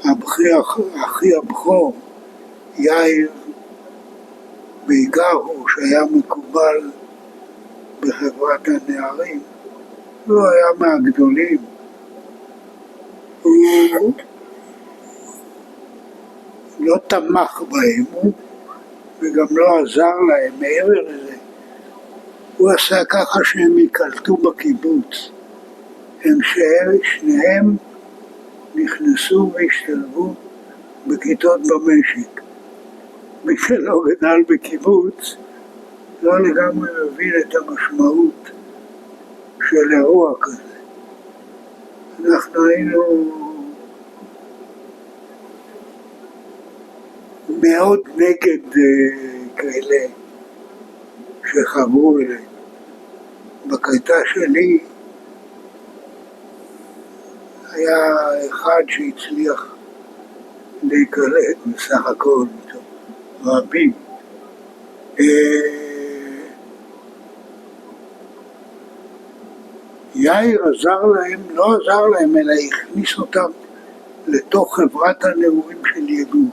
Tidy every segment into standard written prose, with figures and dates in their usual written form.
אחי הבכור, יאיר, בעיקר הוא שהיה מקובל בחברת הנערים, הוא היה מהגדולים. הוא לא תמך בהם, וגם לא עזר להם מעבר לזה. הוא עשה ככה שהם יקלטו בקיבוץ. שניהם נכנסו והשתלבו בכיתות במשק. מי שלא גדל בקיבוץ לא לגמרי מבין את המשמעות של אירוע כזה. אנחנו היינו מאוד נגד כאלה שחברו אליהם. בקייטה שלי היה אחד שהצליח להיקלט בסך הכל, רבים. יאיר עזר להם, לא עזר להם, אלא הכניס אותם לתוך חברת הנעורים של יגור.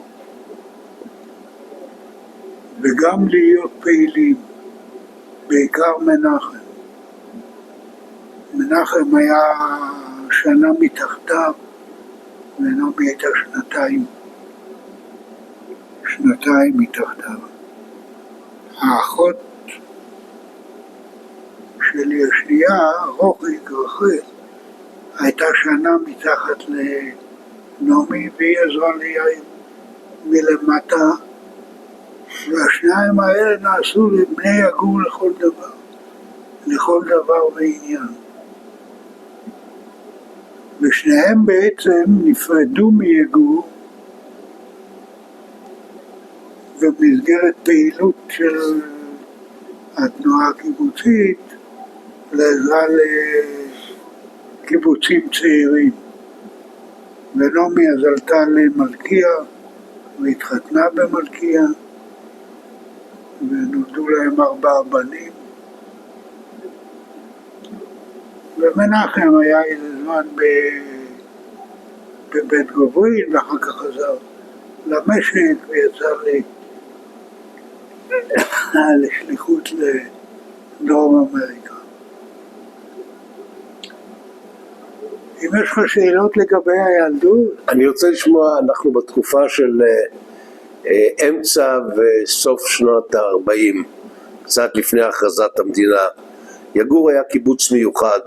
וגם להיות פעילים, בעיקר מנחם. מנחם היה שנה מתחתיו, ונעמי הייתה שנתיים מתחתיו. האחות שלי השנייה, רחל, הייתה שנה מתחת לנעמי, והיא עזרה ליאיר מלמטה, והשניים האלה נעשו לבני יגור לכל דבר ועניין. ושניהם בעצם נפרדו מיגור במסגרת פעילות של התנועה הקיבוצית לעזרה לקיבוצים צעירים. ונעמי אז עלתה למלכיה והתחתנה במלכיה ונולדו להם 4 בנים. ומנחם היה איזה זמן בבית גוברין ואחר כך חזר למשק ויצא לשליחות לדרום אמריקה. אם יש לך שאלות לגבי הילדות? אני רוצה לשמוע, אנחנו בתקופה של אמצע וסוף שנות ה-40, קצת לפני הכרזת המדינה. יגור היה קיבוץ מיוחד.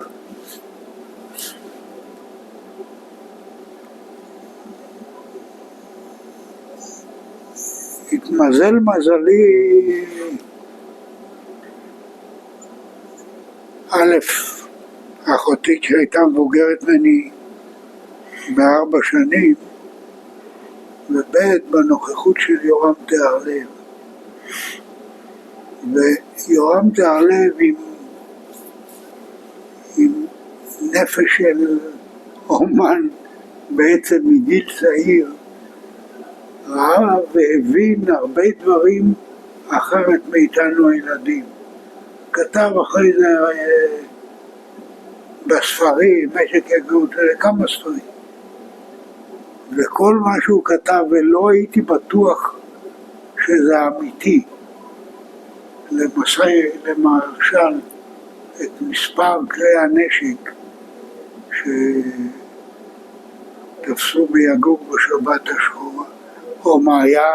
התמזל מזלי, א', אחותי שהייתה מבוגרת ממני ב4 שנים, וב' בנוכחות של יורם תיארלב. ויורם תיארלב עם נפש של אומן בעצם מגיל צעיר, ראה והבין הרבה דברים אחרת מאיתנו הילדים. כתב אחרי זה בספרים, משק יגור, כמה ספרים. וכל מה שהוא כתב, ולא הייתי בטוח שזה אמיתי. למשל, את מספר כלי הנשק שתפסו ביגור בשבת השחורה, או מה היה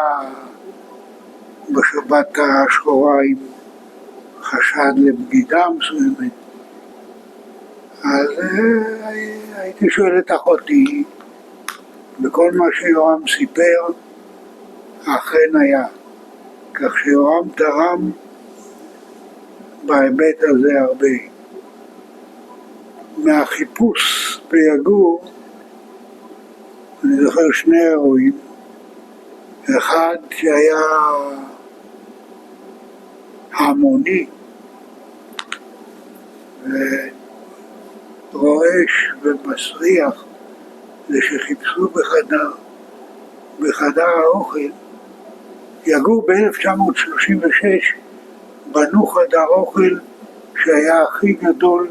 בשבת השחורה עם חשד לבגידה מסוימת. אז הייתי שואל את אחותי, וכל מה שיורם סיפר אכן היה. כך שיורם תרם בהיבט הזה הרבה. מהחיפוש ביגור, אני זוכר 2 אירועים. אחד שהיה המוני, ורועש ומסריח, זה שחיפשו בחדר האוכל. יגור ב-1936 בנו חדר אוכל שהיה הכי גדול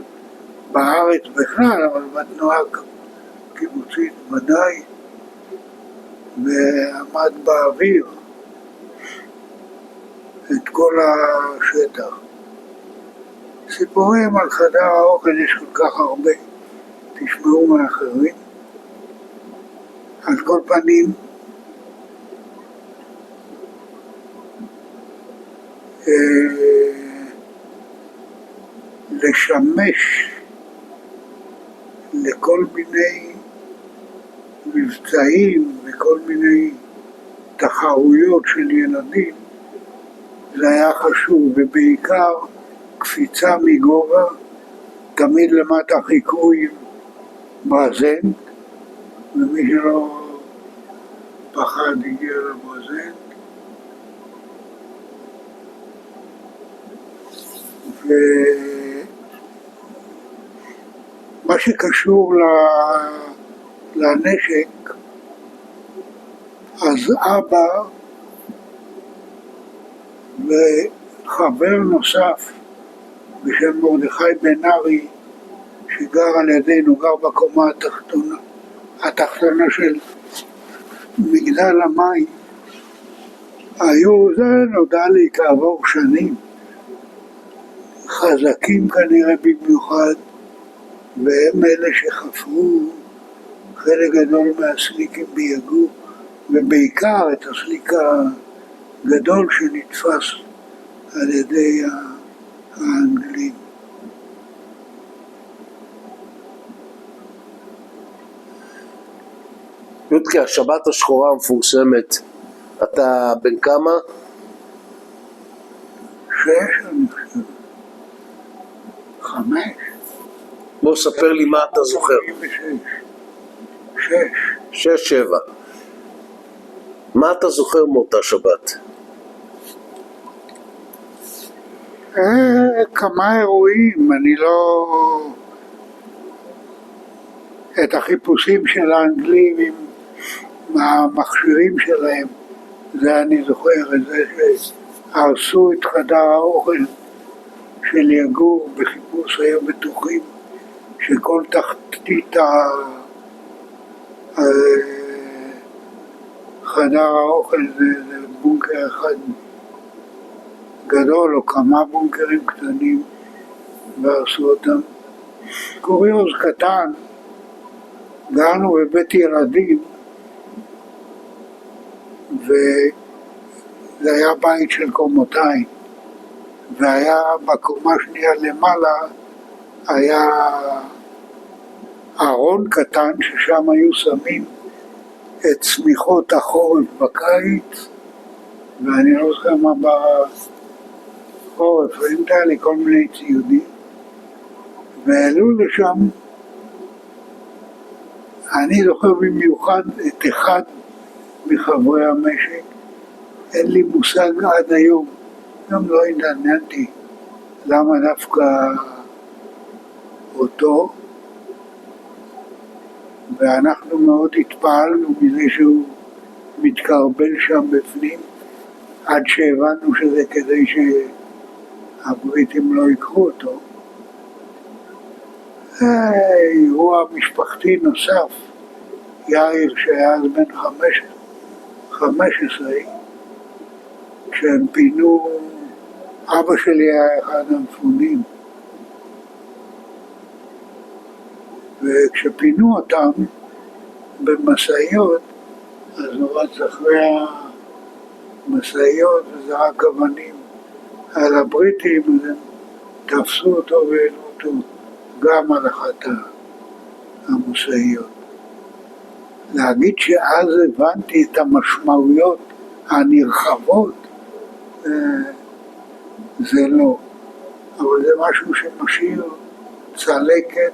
בארץ בכלל, אבל בתנועה הקיבוצית ודאי. ועמד באוויר את כל השטח. סיפורים על חדר האוכל יש כל כך הרבה, תשמעו מאחרים. על כל פנים, לשמש לכל מיני מבצעים וכל מיני תחרויות של ילדים, זה היה חשוב, ובעיקר קפיצה מגובה, תמיד למטה חיקוי עם ברזנט, ומי שלא פחד הגיע לברזנט. ומה שקשור לנשק, אז אבא וחבר נוסף בשם מרדכי בן ארי, שגר על ידינו, גר בקומה התחתונה של מגדל המים, היו, זה נודע לי כעבור שנים, חזקים כנראה במיוחד, והם אלה שחפרו חלק גדול מהסליקים ביגור, ובעיקר את הסליק הגדול שנתפס על ידי האנגלים. יודקי, השבת השחורה המפורסמת, אתה בן כמה? 6, אני חושב. 5. בוא ספר לי מה אתה זוכר. 6. 6-7. מה אתה זוכר מאותה שבת? כמה אירועים, אני לא... את החיפושים של האנגלים עם המכשירים שלהם, זה אני זוכר, את זה שהרסו את חדר האוכל של יגור בחיפוש, היו בטוחים שכל תחתית חדר האוכל זה בונקר אחד גדול או כמה בונקרים קטנים והרסו אותם. קוריוז קטן, גרנו בבית ילדים וזה היה בית של קומותיים, והיה בקומה שנייה למעלה היה ארון קטן ששם היו שמים את צמיחות החורף בקיץ, ואני לא זוכר מה בחורף, היה לי כל מיני ציודים, והעלו לשם, אני זוכר במיוחד את אחד מחברי המשק, אין לי מושג עד היום, גם לא התעניינתי למה דווקא אותו, ואנחנו מאוד התפעלנו מזה שהוא מתקרבל שם בפנים, עד שהבנו שזה כדי שהבריטים לא ייקחו אותו. אירוע משפחתי נוסף, יאיר שהיה אז בן 15, כשהם פינו, אבא שלי היה אחד המפונים, וכשפינו אותם במשאיות, אז הוא רץ אחרי המשאיות וזרק אבנים על הבריטים, אז הם תפסו אותו והעלו אותו גם על אחת המשאיות. להגיד שאז הבנתי את המשמעויות הנרחבות, זה לא, אבל זה משהו שמשאיר צלקת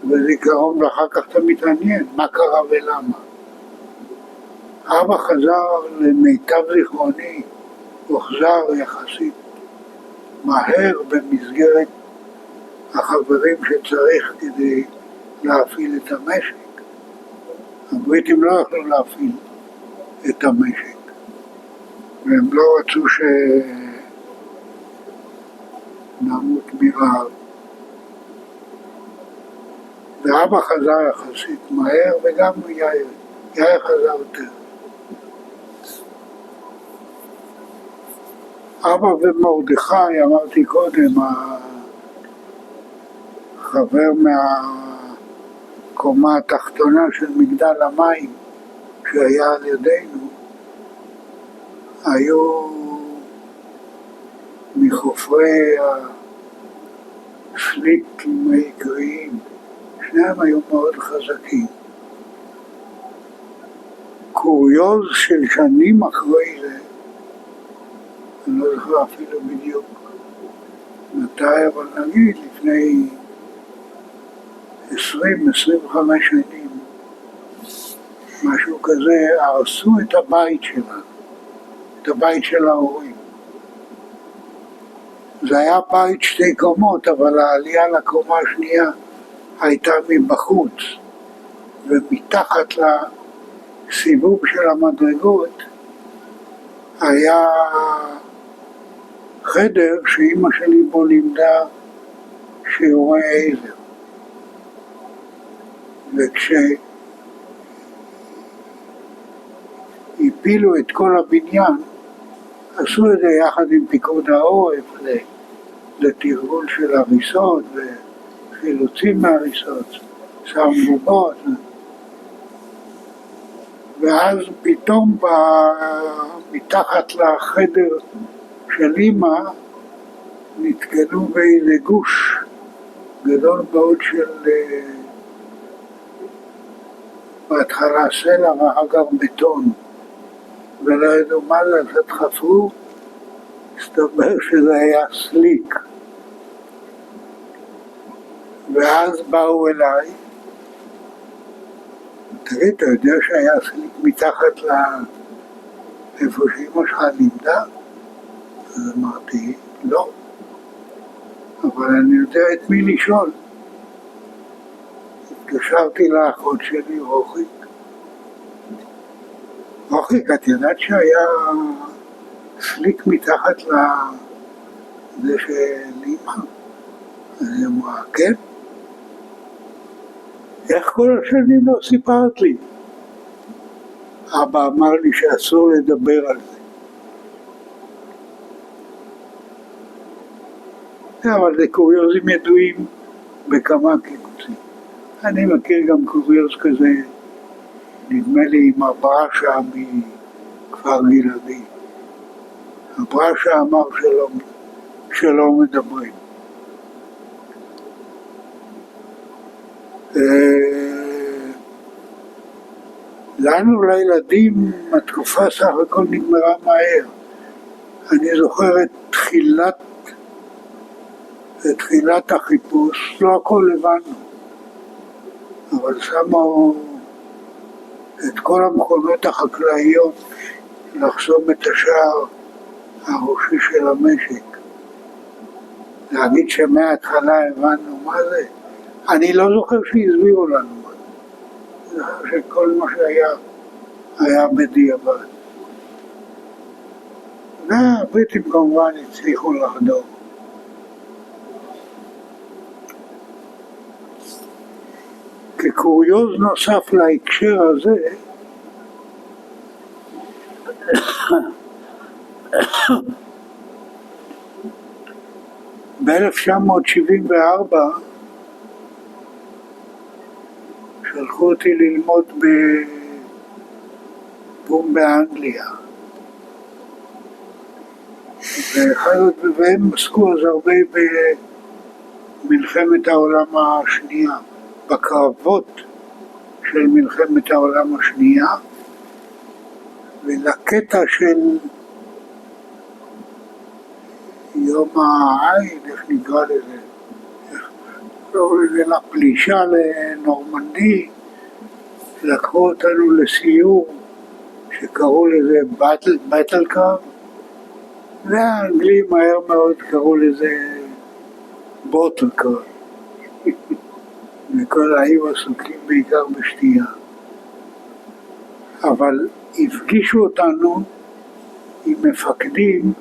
וזיכרון, ואחר כך אתה מתעניין מה קרה ולמה. אבא חזר למיטב זיכרוני, הוא חזר יחסית מהר במסגרת החברים שצריך כדי להפעיל את המשק. הבריטים לא יכלו להפעיל את המשק, והם לא רצו שנמות מרעב. ואבא חזר יחסית מהר, וגם יאי חזרת. אבא ומרדכי, אמרתי קודם, החבר מהקומה התחתונה של מגדל המים שהיה על ידינו, היו מחופרי השליקים העיקריים, שניהם היו מאוד חזקים. קוריוז של שנים אחרי זה, אני לא זוכר אפילו בדיוק מתי, אבל נגיד לפני 20-25 שנים, משהו כזה, הרסו את הבית שלנו, את הבית של ההורים. זה היה בית 2 קומות, אבל העלייה לקומה השנייה הייתה מבחוץ, ומתחת לסיבוב של המדרגות היה חדר שאימא שלי בו לימדה שיעורי עזר. וכשהפילו את כל הבניין, עשו את זה יחד עם פיקוד העורף לתרגול של הריסות וחילוצים מהריסות, שם בובות. ואז פתאום מתחת לחדר של אמא נתקלו באיזה גוש גדול מאוד של בהתחלה סלע ואחר כך בטון, ולא ידעו מה זה, אז חפרו, הסתבר שזה היה סליק. ואז באו אליי, תגיד, אתה יודע שהיה סליק מתחת לאיפה שאמא שלך לימדה? אז אמרתי, לא, אבל אני יודע את מי לשאול. התקשרתי לאחות שלי, רוחיק. רוחיק, את יודעת שהיה סליק מתחת לזה של אמא? אז היא אמרה, כן. איך כל השנים לא סיפרת לי? אבא אמר לי שאסור לדבר על זה. אבל זה קוריוזים ידועים בכמה קיבוצים. אני מכיר גם קוריוז כזה, נדמה לי עם הברשה מכפר גלעדי. הברשה אמר שלא מדברים. לנו לילדים התקופה סך הכל נגמרה מהר. אני זוכר את תחילת החיפוש, לא הכל הבנו, אבל שמו את כל המכונות החקלאיות לחסום את השער הראשי של המשק. להגיד שמההתחלה הבנו מה זה, אני לא זוכר שהסבירו לנו מה זה. אני זוכר שכל מה שהיה היה בדיעבד. והבריטים כמובן הצליחו לחדור. כקוריוז נוסף להקשר הזה, ב-1974 שלחו אותי ללמוד בבום באנגליה. והם עסקו אז הרבה במלחמת העולם השנייה, בקרבות של מלחמת העולם השנייה, ולקטע של יום העין, איך נקרא לזה, לפלישה לנורמנדי, לקחו אותנו לסיור שקראו לזה בטל קרב, והאנגלים מהר מאוד קראו לזה בוטל קרב. וכל היו עסוקים בעיקר בשתייה. אבל הפגישו אותנו עם מפקדים,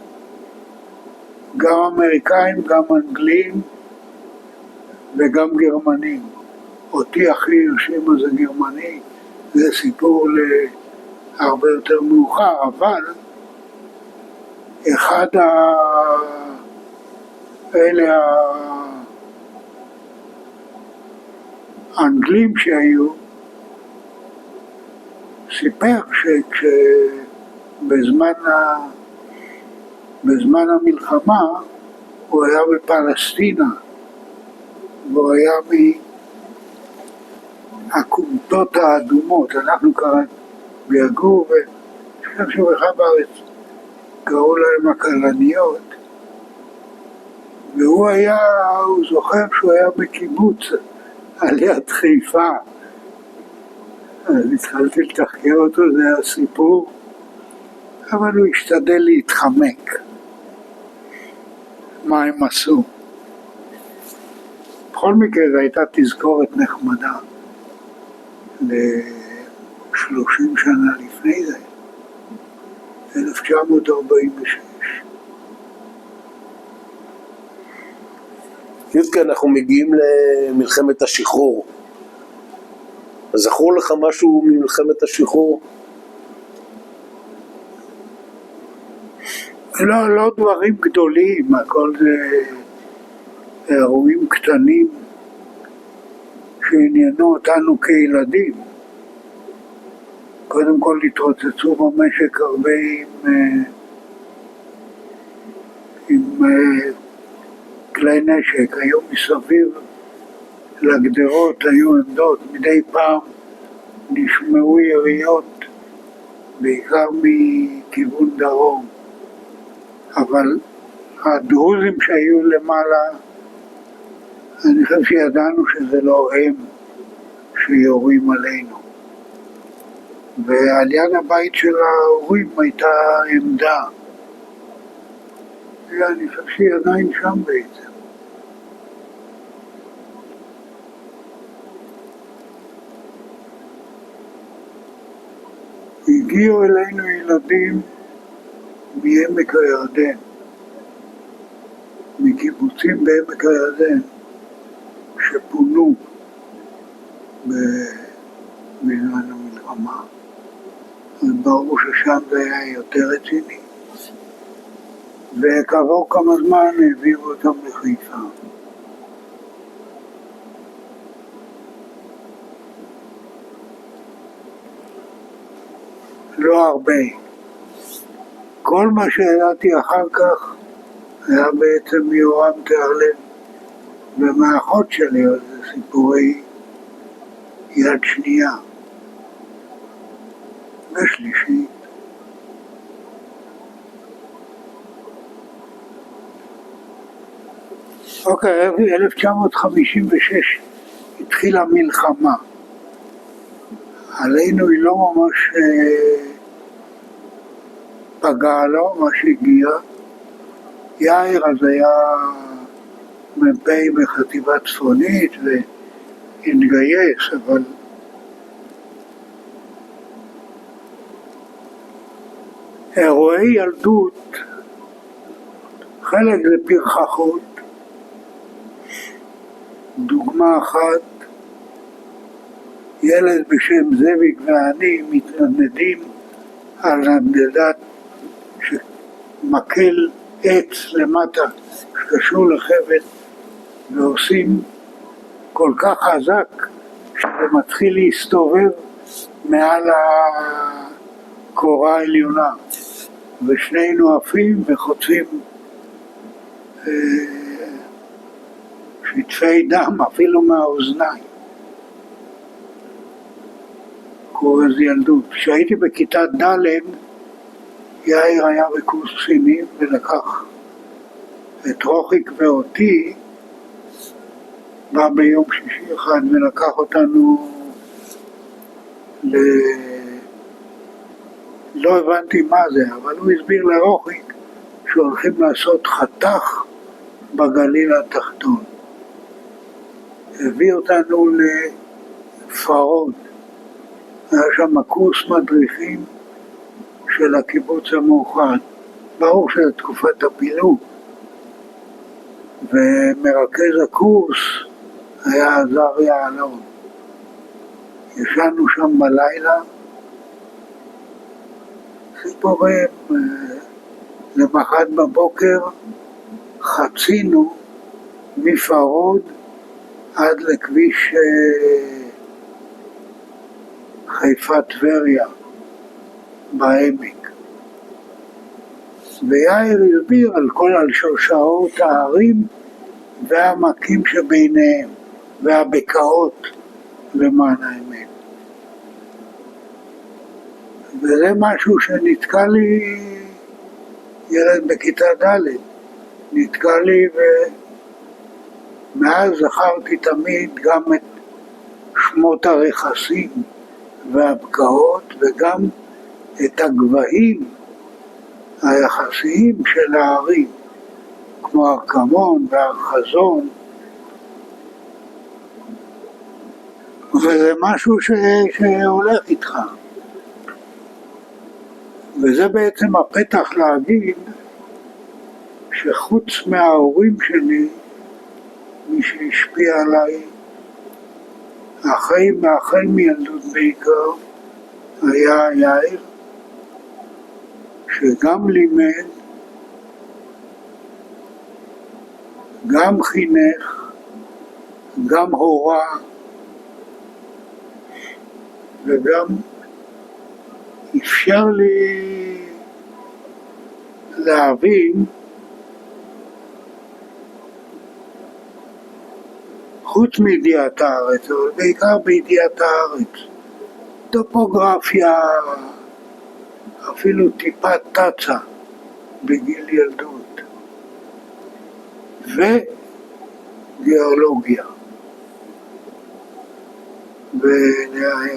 גם אמריקאים, גם אנגלים וגם גרמנים. אותי הכי הרשים זה גרמני זה סיפור להרבה יותר מאוחר, אבל אחד אלה האנגלים שהיו סיפר שבזמן המלחמה הוא היה בפלסטינה והוא היה מהכומתות האדומות, אנחנו כאן ביגור ושם שבכלל בארץ קראו להם הכלניות, והוא זוכר שהוא היה בקיבוץ על יד חיפה, אז התחלתי לתחקר אותו, זה היה סיפור, אבל הוא השתדל להתחמק. מה הם עשו? בכל מקרה זו הייתה תזכורת נחמדה ל-30 שנה לפני זה, 1946. יודקה, אנחנו מגיעים למלחמת השחרור. זכור לך משהו ממלחמת השחרור? לא דברים גדולים, הכל זה אירועים קטנים שעניינו אותנו כילדים. קודם כל התרוצצו במשק הרבה עם כלי נשק, היו מסביב לגדרות, היו עמדות, מדי פעם נשמעו יריות, בעיקר מכיוון דרום. אבל הדרוזים שהיו למעלה, אני חושב שידענו שזה לא הם שיורים עלינו. ועל יד הבית של ההורים הייתה עמדה. ואני חושב שהיא עדיין שם בעצם. הגיעו אלינו ילדים מעמק הירדן, מקיבוצים בעמק הירדן, שפונו בזמן המלחמה. אז ברור ששם זה היה יותר רציני. וכעבור כמה זמן העבירו אותם לחיפה. לא הרבה. כל מה שידעתי אחר כך היה בעצם מיורם תיארלב ומהאחות שלי, זה סיפורי יד שנייה ושלישית. אוקיי, 1956 התחילה מלחמה. עלינו היא לא ממש פגעה לו, מה שהגיע. יאיר אז היה מ"פ בחטיבה צפונית והתגייס, אבל אירועי ילדות, חלק זה פרחחות. דוגמה אחת, ילד בשם זאביק ואני מתנדנדים על נדנדת שמקל עץ למטה שקשור לחבל ועושים כל כך חזק שזה מתחיל להסתובב מעל הקורה העליונה ושנינו עפים וחוצים שטפי דם אפילו מהאוזניים. קורא זה ילדות. כשהייתי בכיתה ד' יאיר היה בקורס קצינים ולקח את רוחיק ואותי, בא ביום שישי אחד ולקח אותנו לא הבנתי מה זה, אבל הוא הסביר לרוחיק שהולכים לעשות חתך בגליל התחתון. הביא אותנו לפרוד, היה שם קורס מדריכים של הקיבוץ המאוחד, ברור שזה תקופת הפילוג, ומרכז הקורס היה עזריה אלון. ישנו שם בלילה, סיפורים, למחרת בבוקר חצינו מפרוד עד לכביש חיפה טבריה בעמק. ויאיר הסביר על שושעות הערים והעמקים שביניהם והבקעות למען האמת. וזה משהו שנתקע לי, ילד בכיתה ד', נתקע לי, ומאז זכרתי תמיד גם את שמות הרכסים והבקעות וגם את הגבהים היחסיים של הערים, כמו ארקמון והר-חזון, וזה משהו שהולך איתך. וזה בעצם הפתח להגיד שחוץ מההורים שלי, מי שהשפיע עליי, החל מילדות בעיקר, היה יאיר, שגם לימד, גם חינך, גם הורה, וגם אפשר לי להבין חוץ מידיעת הארץ, אבל בעיקר בידיעת הארץ, טופוגרפיה, אפילו טיפה תצה בגיל ילדות, וגיאולוגיה.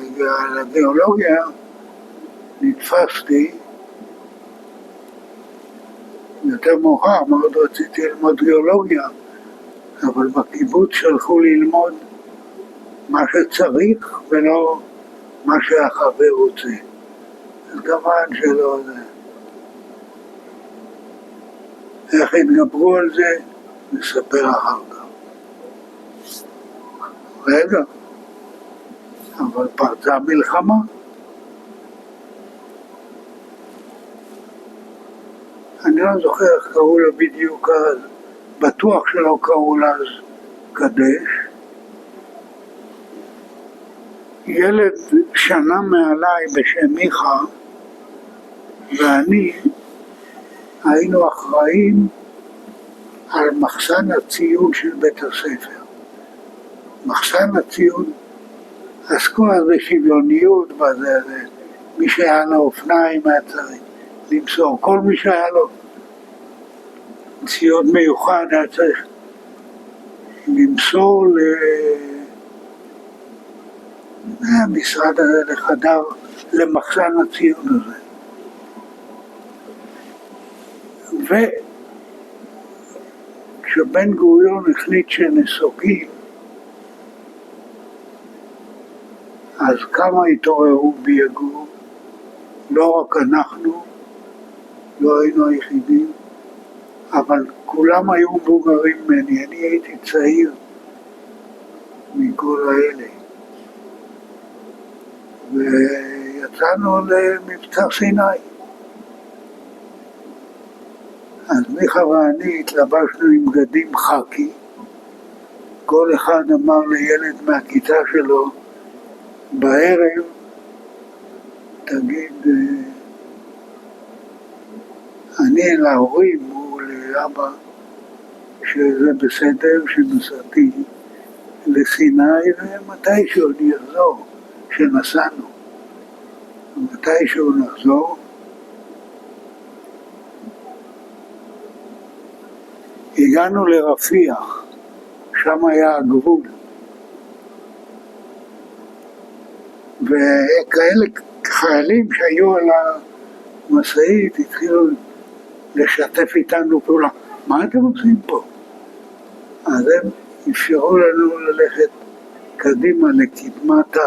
ולגיאולוגיה נתפסתי יותר מאוחר, מאוד רציתי ללמוד גיאולוגיה, אבל בקיבוץ שלחו ללמוד מה שצריך ולא מה שהחבר רוצה. אז כמובן שלא זה. איך התגברו על זה, נספר אחר כך. רגע, אבל פרצה מלחמה. אני לא זוכר איך קראו לה בדיוק אז, בטוח שלא קראו לה אז קדש. ילד שנה מעליי בשם מיכה ואני היינו אחראים על מחסן הציון של בית הספר. מחסן הציון עסקו אז בשוויוניות בזה, מי שהיה לו אופניים היה צריך למסור, כל מי שהיה לו ציוד מיוחד היה צריך למסור למשרד הזה, לחדר, למחסן הציון הזה. וכשבן גוריון החליט שנסוגים, אז כמה התעוררו ביגור, לא רק אנחנו, לא היינו היחידים, אבל כולם היו מבוגרים ממני, אני הייתי צעיר מכל האלה. ויצאנו למבצע סיני. אז מיכה ואני התלבשנו עם בגדים חקי, כל אחד אמר לילד מהכיתה שלו, בערב תגיד, אני להורים או לאבא שזה בסדר שנסעתי לסיני ומתישהו אני אחזור, שנסענו. מתישהו נחזור, הגענו לרפיח, שם היה הגבול. וכאלה חיילים שהיו על המשאית התחילו לשתף איתנו פעולה. מה אתם עושים פה? אז הם אפשרו לנו ללכת קדימה לקדמת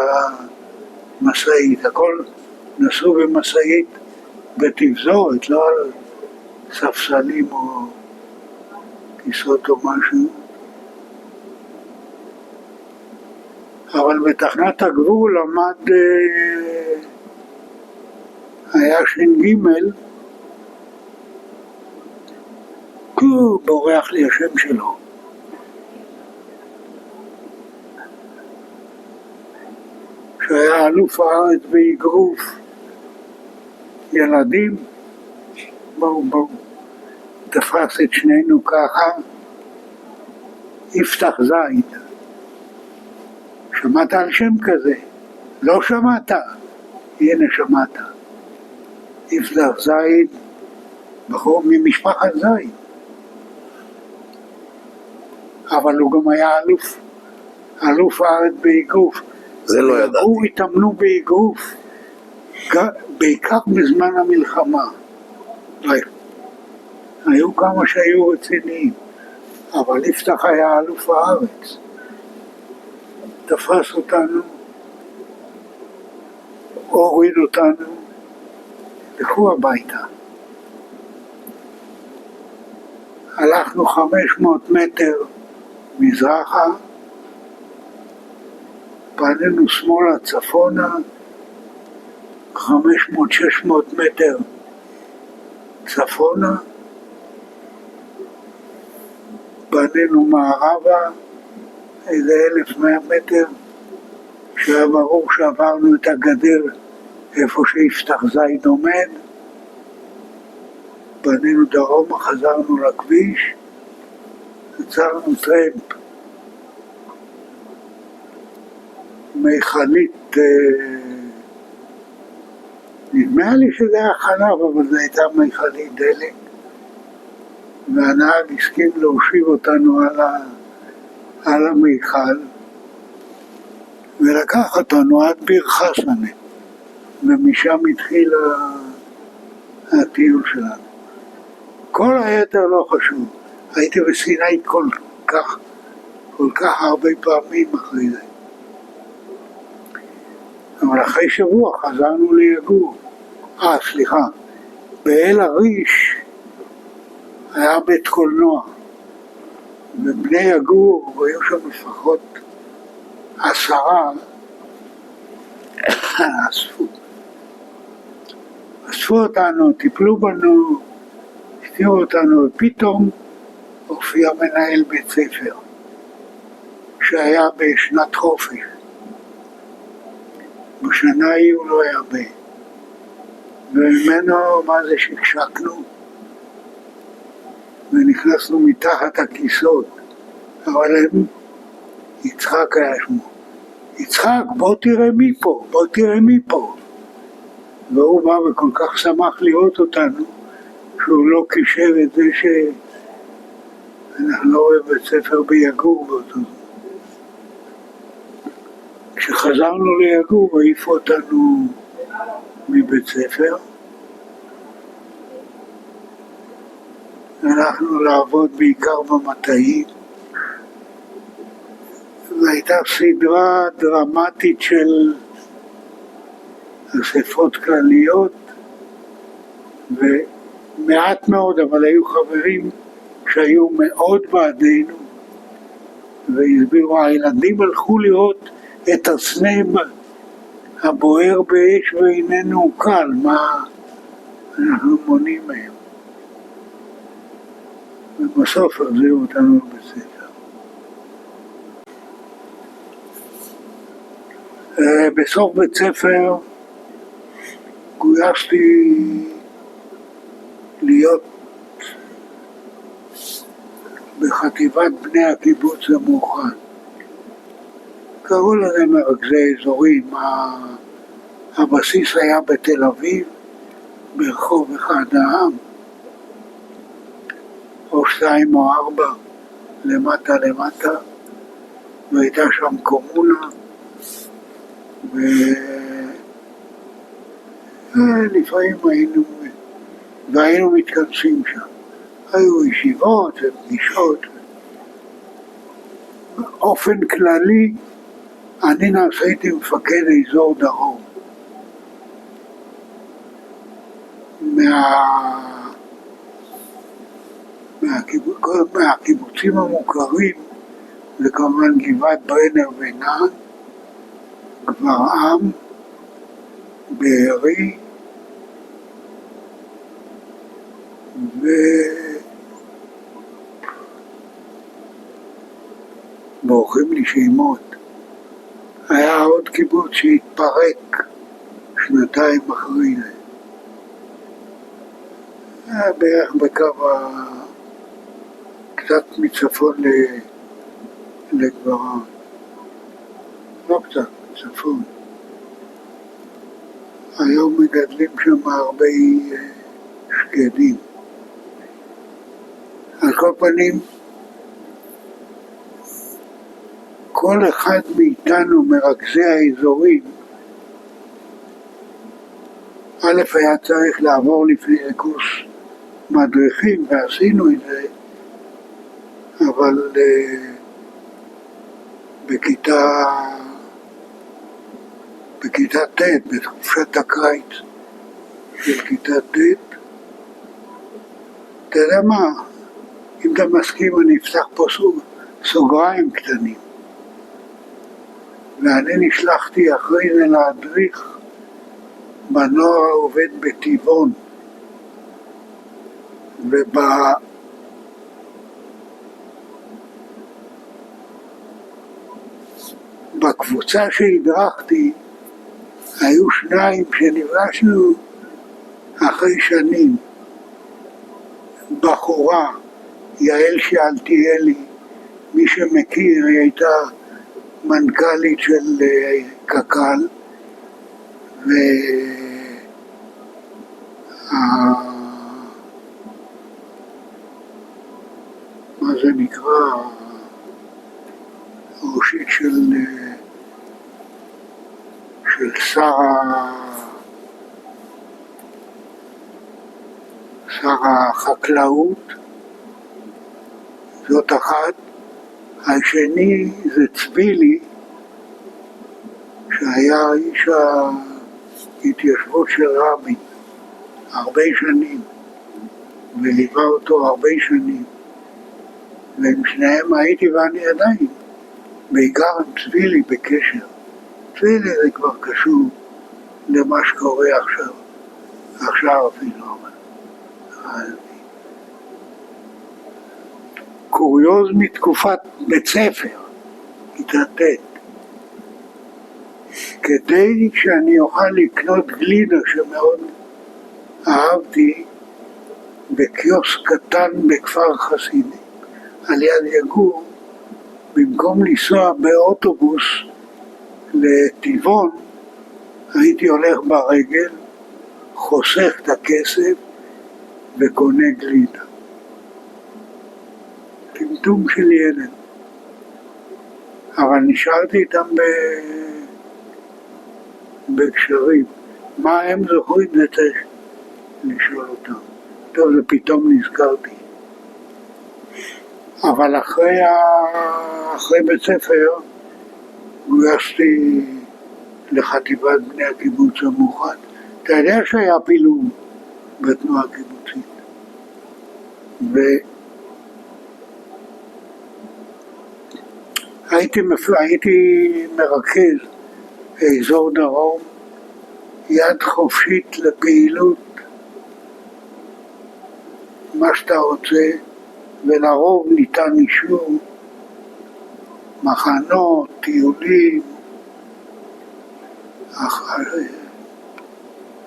המשאית. הכל נסעו במשאית בתפזורת, לא על ספסלים או כיסאות או משהו. אבל בתחנת הגבול עמד, היה ש"ג, בורח לי השם שלו. שהיה אלוף הארץ באגרוף ילדים, בואו, תפס את שנינו ככה, יפתח זייד. שמעת על שם כזה? לא שמעת? הנה שמעת. יפתח זייד, בחור ממשפחת זייד. אבל הוא גם היה אלוף הארץ באגרוף. זה לא ידעתי. הוא התאמנו באגרוף, בעיקר בזמן המלחמה. היו כמה שהיו רציניים, אבל יפתח היה אלוף הארץ. תפס אותנו, הוריד אותנו, לכו הביתה. הלכנו 500 מטר מזרחה, פנינו שמאלה צפונה, 500-600 מטר צפונה, פנינו מערבה, איזה 1100 מטר, שהיה ברור שעברנו את הגדר איפה שיפתח זייד עומד, פנינו דרומה, חזרנו לכביש, עצרנו טרמפ, מיכלית, נדמה לי שזה היה חלב, אבל זו הייתה מיכלית דלק, והנהג הסכים להושיב אותנו על המיכל, ולקח אותנו עד ביר חסנה, ומשם התחיל הטיול שלנו. כל היתר לא חשוב, הייתי בסיני כל כך הרבה פעמים אחרי זה. אבל אחרי שבוע חזרנו ליגור. באל עריש היה בית קולנוע, ובני יגור, והיו שם לפחות 10, אספו אותנו, טיפלו בנו, הסתירו אותנו, ופתאום הופיע מנהל בית ספר, שהיה בשנת חופש. בשנה ההיא הוא לא היה וממנו מה זה שקשקנו, ונכנסנו מתחת הכיסאות, אבל יצחק היה שמו. יצחק, בוא תראה מפה. והוא בא וכל כך שמח לראות אותנו, שהוא לא קישר את זה שאנחנו לא רואים בית ספר ביגור באותו זמן. כשחזרנו ליגור, העיפו אותנו מבית ספר. הלכנו לעבוד בעיקר במטעים. והייתה סדרה דרמטית של אספות כלליות, ומעט מאוד, אבל היו חברים שהיו מאוד בעדינו, והסבירו, הילדים הלכו לראות את הסנה הבוער באש ואיננו קל, מה אנחנו מונים מהם. ובסוף החזירו אותנו לבית ספר. בסוף בית ספר גויסתי להיות בחטיבת בני הקיבוץ המאוחד. קראו לזה מרכזי אזורים. הבסיס היה בתל אביב, ברחוב אחד העם, או 2 או 4 למטה, והייתה שם קומונה, ולפעמים היינו מתכנסים שם. היו ישיבות ופגישות. באופן כללי, אני נעשיתי מפקד אזור דרום. מהקיבוצים המוכרים, זה כמובן גבעת ברנר ונען, גברעם, בארי בורחים לי שמות. היה עוד קיבוץ שהתפרק שנתיים אחרי זה. היה בערך בקו קצת מצפון לגברעם. לא קצת, מצפון. היום מגדלים שם הרבה שקדים. על כל פנים, כל אחד מאיתנו, מרכזי האזורים, א' היה צריך לעבור לפני קורס מדריכים, ועשינו את זה, אבל בכיתה ט', בתקופת הקיץ של כיתה ט', אתה יודע מה, אם אתה מסכים אני אפתח פה סוגריים קטנים. ואני נשלחתי אחרי זה להדריך בנוער העובד בטבעון. בקבוצה שהדרכתי היו שניים שנפגשנו אחרי שנים. בחורה, יעל שאלתיאלי, מי שמכיר, היא הייתה מנכ"לית של קק"ל, מה זה נקרא, ראשית של שר החקלאות, זאת אחת. השני זה צבילי, שהיה איש ההתיישבות של רבין הרבה שנים, וליווה אותו הרבה שנים, ועם שניהם הייתי ואני עדיין, בעיקר עם צבילי בקשר. צבילי זה כבר קשור למה שקורה עכשיו אפילו. קוריוז מתקופת בית ספר, כיתה ט'. כדי שאני אוכל לקנות גלידה שמאוד אהבתי בקיוסק קטן בכפר חסידי, על יד יגור, במקום לנסוע באוטובוס לטבעון, הייתי הולך ברגל, חוסך את הכסף וקונה גלידה. טמטום של ילד. אבל נשארתי איתם בקשרים. מה הם זוכרים זה צריך לשאול אותם. טוב, זה פתאום נזכרתי. אבל אחרי בית ספר גויסתי לחטיבת בני הקיבוץ המאוחד. אתה יודע שהיה פילוג בתנועה הקיבוצית. הייתי מרכז אזור דרום, יד חופשית לפעילות, מה שאתה רוצה, ולרוב ניתן אישור, מחנות, טיולים,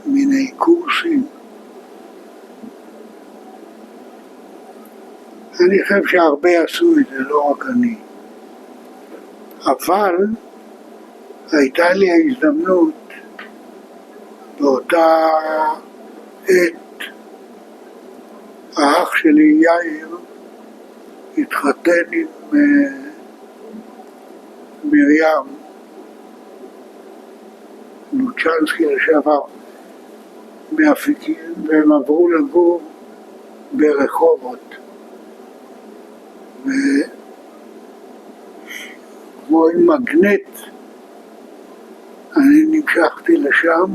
מיני קורסים. אני חושב שהרבה עשו את זה, לא רק אני. אבל הייתה לי ההזדמנות באותה עת, האח שלי יאיר התחתן עם מרים לוצ'נסקי לשעבר מאפיקים, והם עברו לגור ברחובות. כמו עם מגנט, אני נמשכתי לשם,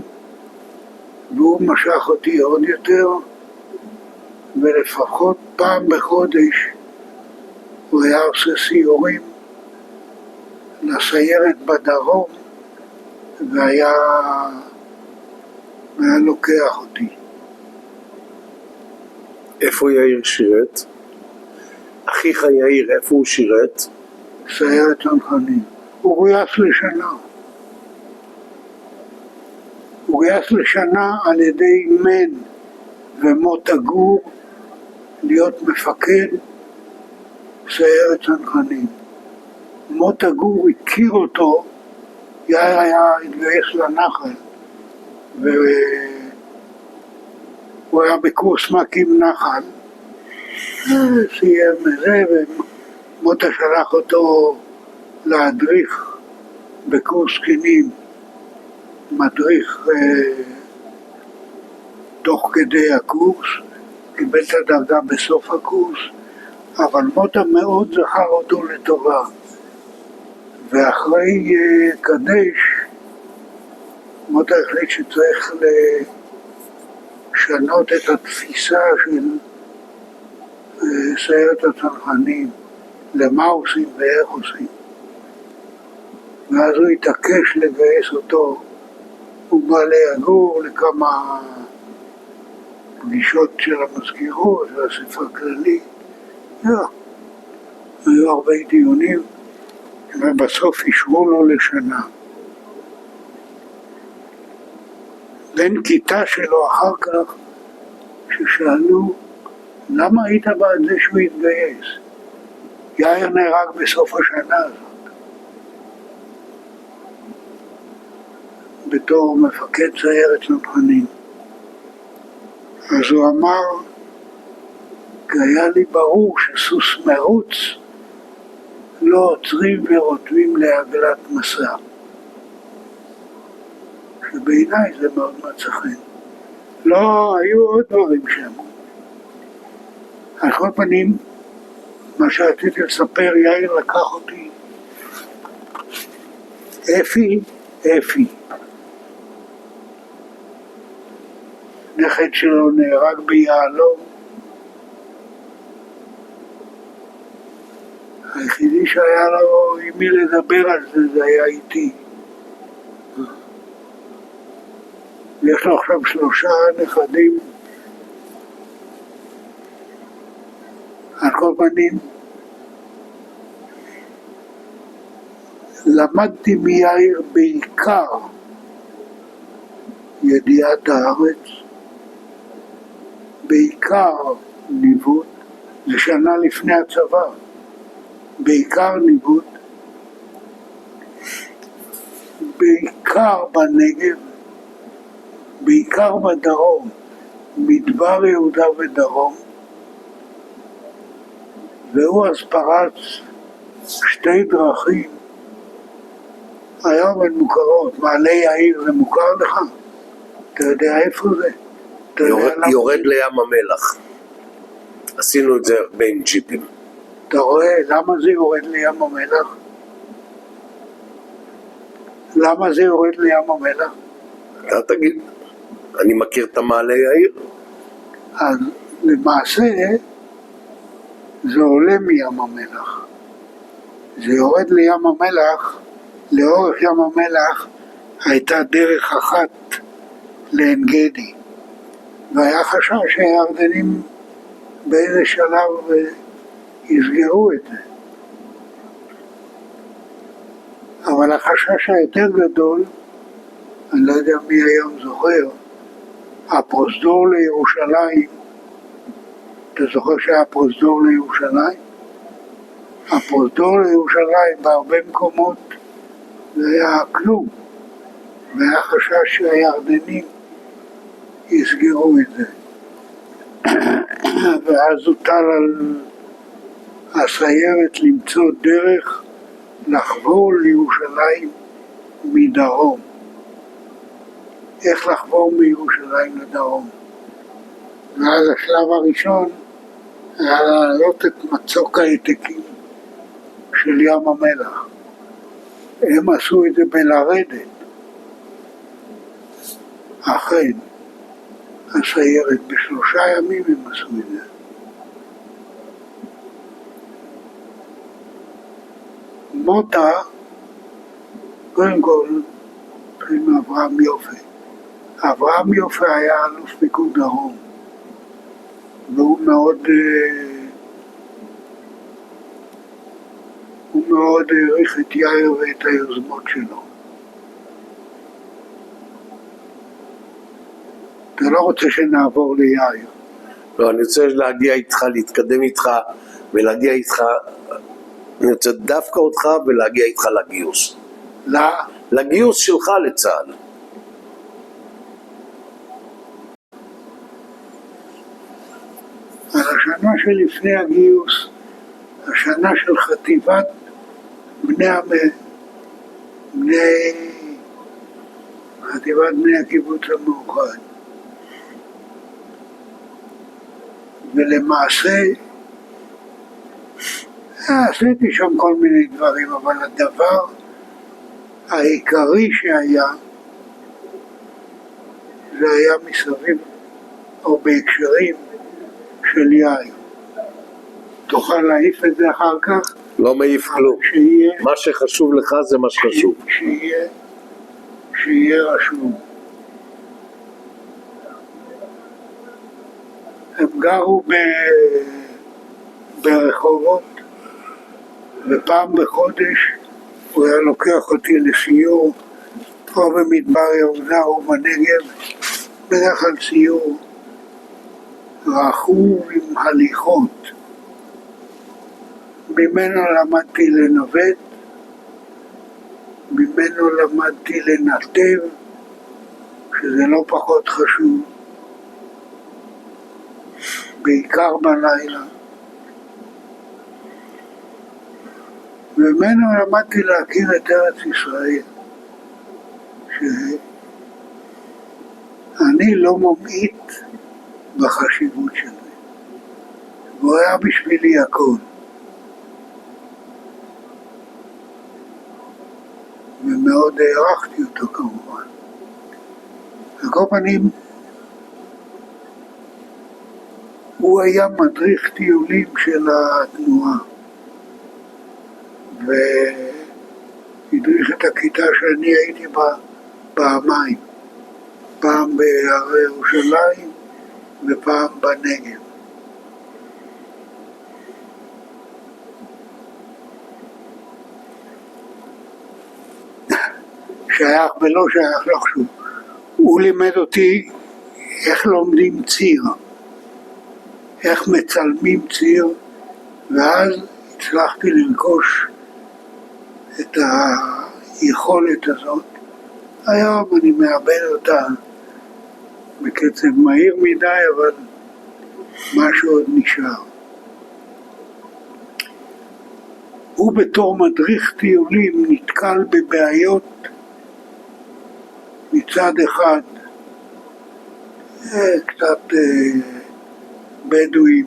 והוא משך אותי עוד יותר, ולפחות פעם בחודש הוא היה עושה סיורים לסיירת בדרום, והיה לוקח אותי. איפה יאיר שירת? אחיך יאיר, איפה הוא שירת? סיירת צנחנים. הוא גויס לשנה. הוא גויס לשנה על ידי מן ומוטה גור להיות מפקד סיירת צנחנים. מוטה גור הכיר אותו, יאיר היה התגייס לנחל והוא היה בקורס מקים נחל, סיים זה ומוטה שלח אותו להדריך בקורס קצינים, מדריך תוך כדי הקורס, קיבל את הדרגה בסוף הקורס, אבל מוטה מאוד זכר אותו לטובה. ואחרי קדש, מוטה החליט שצריך לשנות את התפיסה של סיירת הצנחנים, למה עושים ואיך עושים. ואז הוא התעקש לגייס אותו, הוא בא ליגור לכמה פגישות של המזכירות והאספה הכללית. היו הרבה דיונים, ובסוף אישרו לו לשנה. בן כיתה שלו אחר כך, ששאלו, למה היית בעד זה שהוא התגייס? יאיר נהרג בסוף השנה הזאת. בתור מפקד סיירת צנחנים. אז הוא אמר, כי היה לי ברור שסוס מרוץ לא עוצרים ורותמים לעגלת מסע. שבעיניי זה מאוד מצא חן. לא, היו עוד דברים שם. על כל פנים, מה שרציתי לספר, יאיר לקח אותי. אפי. נכד שלו נהרג ביעלום. היחידי שהיה לו עם מי לדבר על זה, זה היה איתי. יש לו עכשיו 3 נכדים. על כל פנים, למדתי מיאיר בעיקר ידיעת הארץ, בעיקר ניווט, זה שנה לפני הצבא, בעיקר ניווט, בעיקר בנגב, בעיקר בדרום, מדבר יהודה ודרום, והוא אז פרץ 2 דרכים, היום הן מוכרות. מעלה יאיר זה מוכר לך? אתה יודע איפה זה? יורד לים המלח. עשינו את זה הרבה עם ג'יפים. אתה רואה למה זה יורד לים המלח? למה זה יורד לים המלח? אתה תגיד, אני מכיר את המעלה יאיר. אז למעשה זה עולה מים המלח. זה יורד לים המלח, לאורך ים המלח הייתה דרך אחת לעין גדי, והיה חשש שהירדנים באיזה שלב יסגרו את זה. אבל החשש היותר גדול, אני לא יודע מי היום זוכר, הפרוזדור לירושלים, אתה זוכר שהיה פרוזדור לירושלים? הפרוזדור לירושלים בהרבה מקומות זה היה כלום, והיה חשש שהירדנים יסגרו את זה. ואז הוטל על הסיירת למצוא דרך לחבור לירושלים מדרום. איך לחבור מירושלים לדרום? ואז השלב הראשון היה לעלות את מצוק העתקים של ים המלח. הם עשו את זה בלרדת. אכן, הסיירת ב3 ימים הם עשו את זה. מוטה, קודם כל, נתחיל מאברהם יופי. אברהם יופי היה אלוף פיקוד דרום, והוא מאוד העריך את יאיר ואת היוזמות שלו. אתה לא רוצה שנעבור ליאיר. לא, אני רוצה להגיע איתך, להתקדם איתך ולהגיע איתך, אני רוצה דווקא אותך ולהגיע איתך לגיוס. לגיוס שלך לצה"ל. על השנה שלפני הגיוס, השנה של חטיבת חטיבת בני הקיבוץ המאוחד. ולמעשה עשיתי שם כל מיני דברים, אבל הדבר העיקרי שהיה, זה היה מסביב או בהקשרים של יאיר. תוכל להעיף את זה אחר כך? לא מעיף כלום. מה שחשוב לך זה מה שחשוב. שיהיה רשום. הם גרו ברחובות, ופעם בחודש הוא היה לוקח אותי לסיור, או במדבר יהודה או בנגב, בדרך כלל סיור רכוב עם הליכות. ממנו למדתי לנווט, ממנו למדתי לנתב, שזה לא פחות חשוב, בעיקר בלילה. ממנו למדתי להכיר את ארץ ישראל, שאני לא ממעיט בחשיבות של זה. והוא היה בשבילי הכל. ומאוד הערכתי אותו כמובן. על כל פנים, הוא היה מדריך טיולים של התנועה, והדריך את הכיתה שאני הייתי בה פעמיים, פעם בהרי ירושלים ופעם בנגב. שייך ולא שייך לחשוב. הוא לימד אותי איך לומדים ציר, איך מצלמים ציר, ואז הצלחתי לרכוש את היכולת הזאת. היום אני מאבד אותה בקצב מהיר מדי, אבל משהו עוד נשאר. הוא בתור מדריך טיולים נתקל בבעיות מצד אחד, קצת בדואים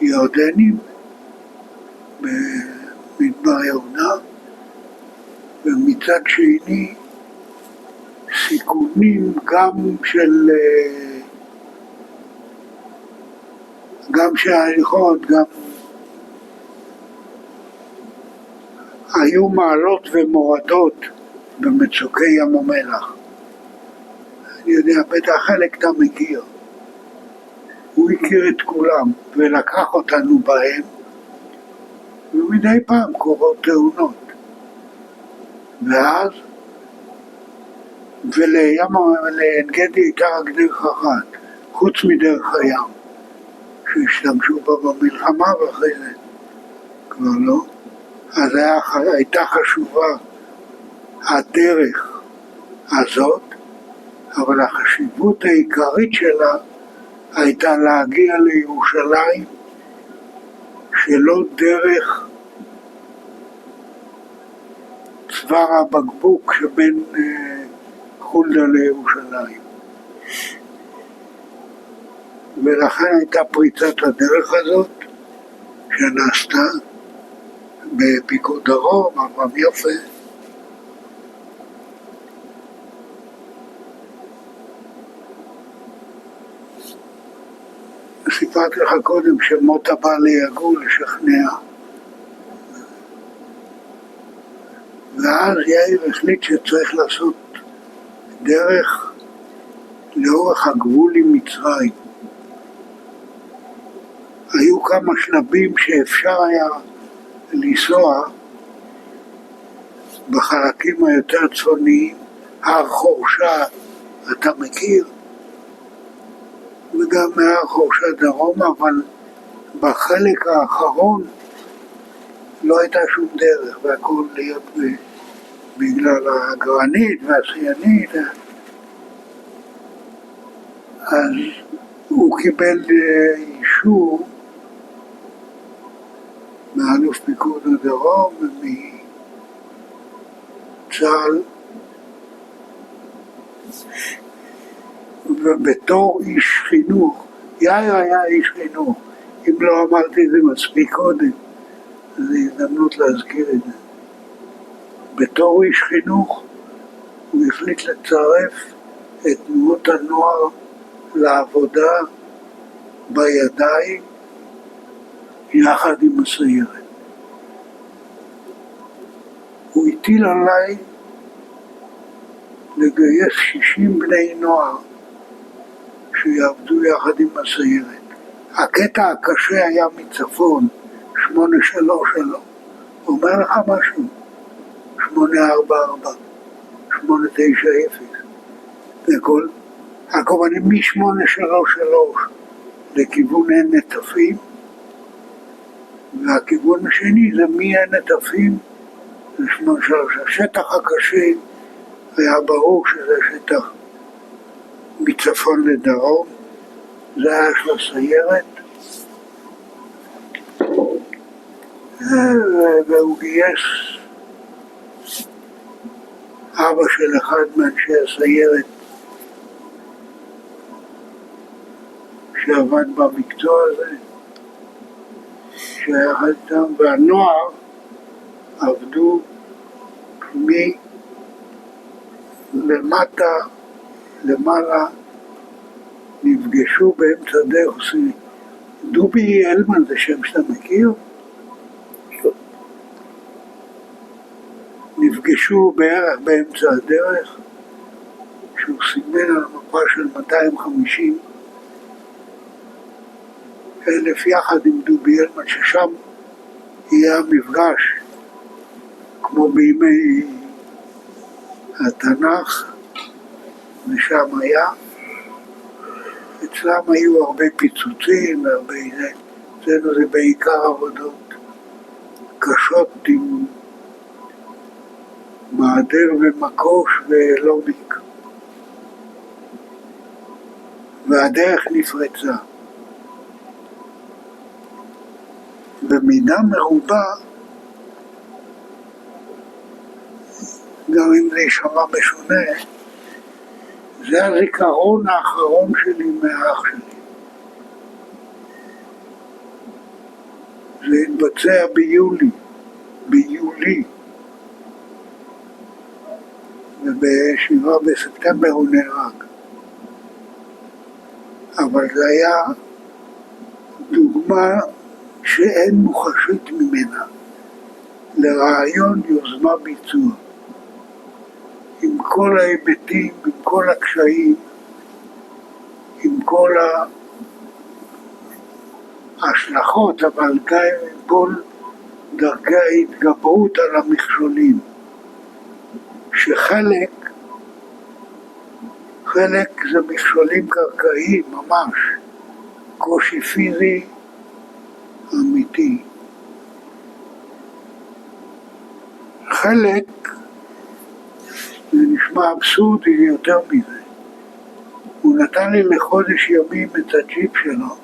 ירדנים במדבר יהודה, ומצד שני סיכונים גם של ההליכות, גם היו מעלות ומורדות במצוקי ים המלח. אני יודע, בטח חלק אתה מכיר. הוא הכיר את כולם ולקח אותנו בהם, ומדי פעם קורות תאונות. ואז, ולעין גדי הייתה רק דרך אחת, חוץ מדרך הים, שהשתמשו בה במלחמה ואחרי זה כבר לא. אז הייתה חשובה הדרך הזאת, אבל החשיבות העיקרית שלה הייתה להגיע לירושלים שלא דרך צוואר הבקבוק שבין חולדה לירושלים. ולכן הייתה פריצת הדרך הזאת שנעשתה בפיקוד דרום, אברהם יופי. סיפרתי לך קודם שמוטה בא ליגור לשכנע. ואז יאיר החליט שצריך לעשות לאורך הגבול עם מצרים. היו כמה שלבים שאפשר היה לנסוע בחלקים היותר צפוניים, הר חורשה, אתה מכיר? וגם מהר חורשה דרומה, אבל בחלק האחרון לא הייתה שום דרך, והכל להיות בגלל הגרנית והסיינית. אז הוא קיבל אישור מאלוף פיקוד הדרום ומצה"ל, ובתור איש חינוך, יאיר היה איש חינוך, אם לא אמרתי את זה מספיק קודם, אז זו הזדמנות להזכיר את זה. בתור איש חינוך הוא החליט לצרף את תנועות הנוער לעבודה בידיים יחד עם הסיירת. הוא הטיל עליי לגייס 60 בני נוער שיעבדו יחד עם הסיירת. הקטע הקשה היה מצפון, 833, אומר לך משהו? 844, 890, וכל הכוונים מ-833 לכיוון עין נטפים, והכיוון השני זה מעין נטפים ל-833. השטח הקשה היה ברור שזה שטח מצפון לדרום, זה היה של הסיירת, והוא גייס אבא של אחד מאנשי הסיירת שעבד במקצוע הזה, שהיה איתם, והנוער עבדו מלמטה למעלה, נפגשו באמצע דרך. דובי אלמן זה שם שאתה מכיר? נפגשו בערך באמצע הדרך, שהוא סימן על מפה של 250,000 יחד עם דובי אלמן, ששם יהיה המפגש, כמו בימי התנ"ך, ושם היה. אצלם היו הרבה פיצוצים, הרבה זה. אצלנו זה בעיקר עבודות קשות עם מעדר ומקוש ולוביק. והדרך נפרצה. במידה מרובה, גם אם זה יישמע משונה, זה הזיכרון האחרון שלי מהאח שלי. זה התבצע ביולי, וב-7 בספטמבר הוא נהרג. אבל זה היה דוגמה שאין מוחשית ממנה לרעיון יוזמה ביצוע. עם כל ההיבטים, עם כל הקשיים, עם כל ההשלכות, אבל גם עם כל דרכי ההתגברות על המכשולים. שחלק זה מכשולים קרקעיים ממש, קושי פיזי אמיתי. חלק זה נשמע אבסורדי יותר מזה. הוא נתן לי לחודש ימים את הג'יפ שלו,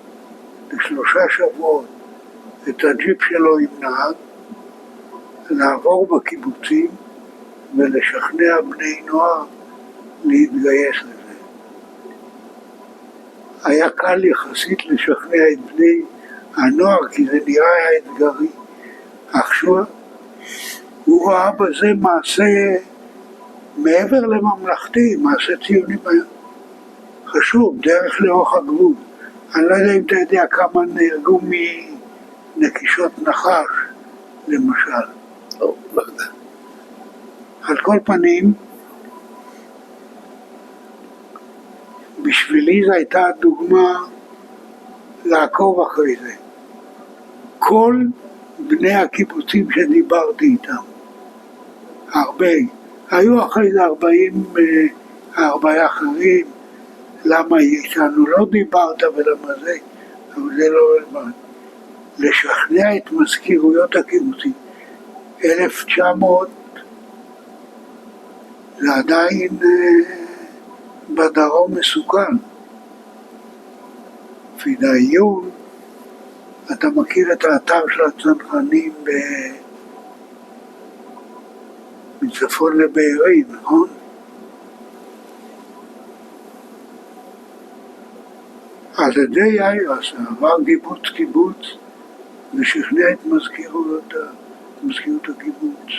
ל3 שבועות, את הג'יפ שלו עם נהג, לעבור בקיבוצים ולשכנע בני נוער להתגייס לזה. היה קל יחסית לשכנע את בני הנוער, כי זה נראה היה אתגרי. עכשיו, הוא ראה בזה מעשה מעבר לממלכתי, מעשה ציוני חשוב, דרך לאורך הגבול. אני לא יודע אם אתה יודע כמה נהרגו מנקישות נחש, למשל. לא יודע. על כל פנים, בשבילי זו הייתה דוגמה לעקוב אחרי זה. כל בני הקיבוצים שדיברתי איתם, הרבה, היו אחרי זה 40 אחרים, למה איתנו לא דיברת ולמה זה, אבל זה לא רלוונטי. לשכנע את מזכירויות הקיבוצים, 1900 זה עדיין בדרום מסוכן. פדאיון, אתה מכיר את האתר של הצנחנים מצפון לבארי, נכון? אז את זה יאיר עשה, עבר קיבוץ ושכנע את מזכירות הקיבוץ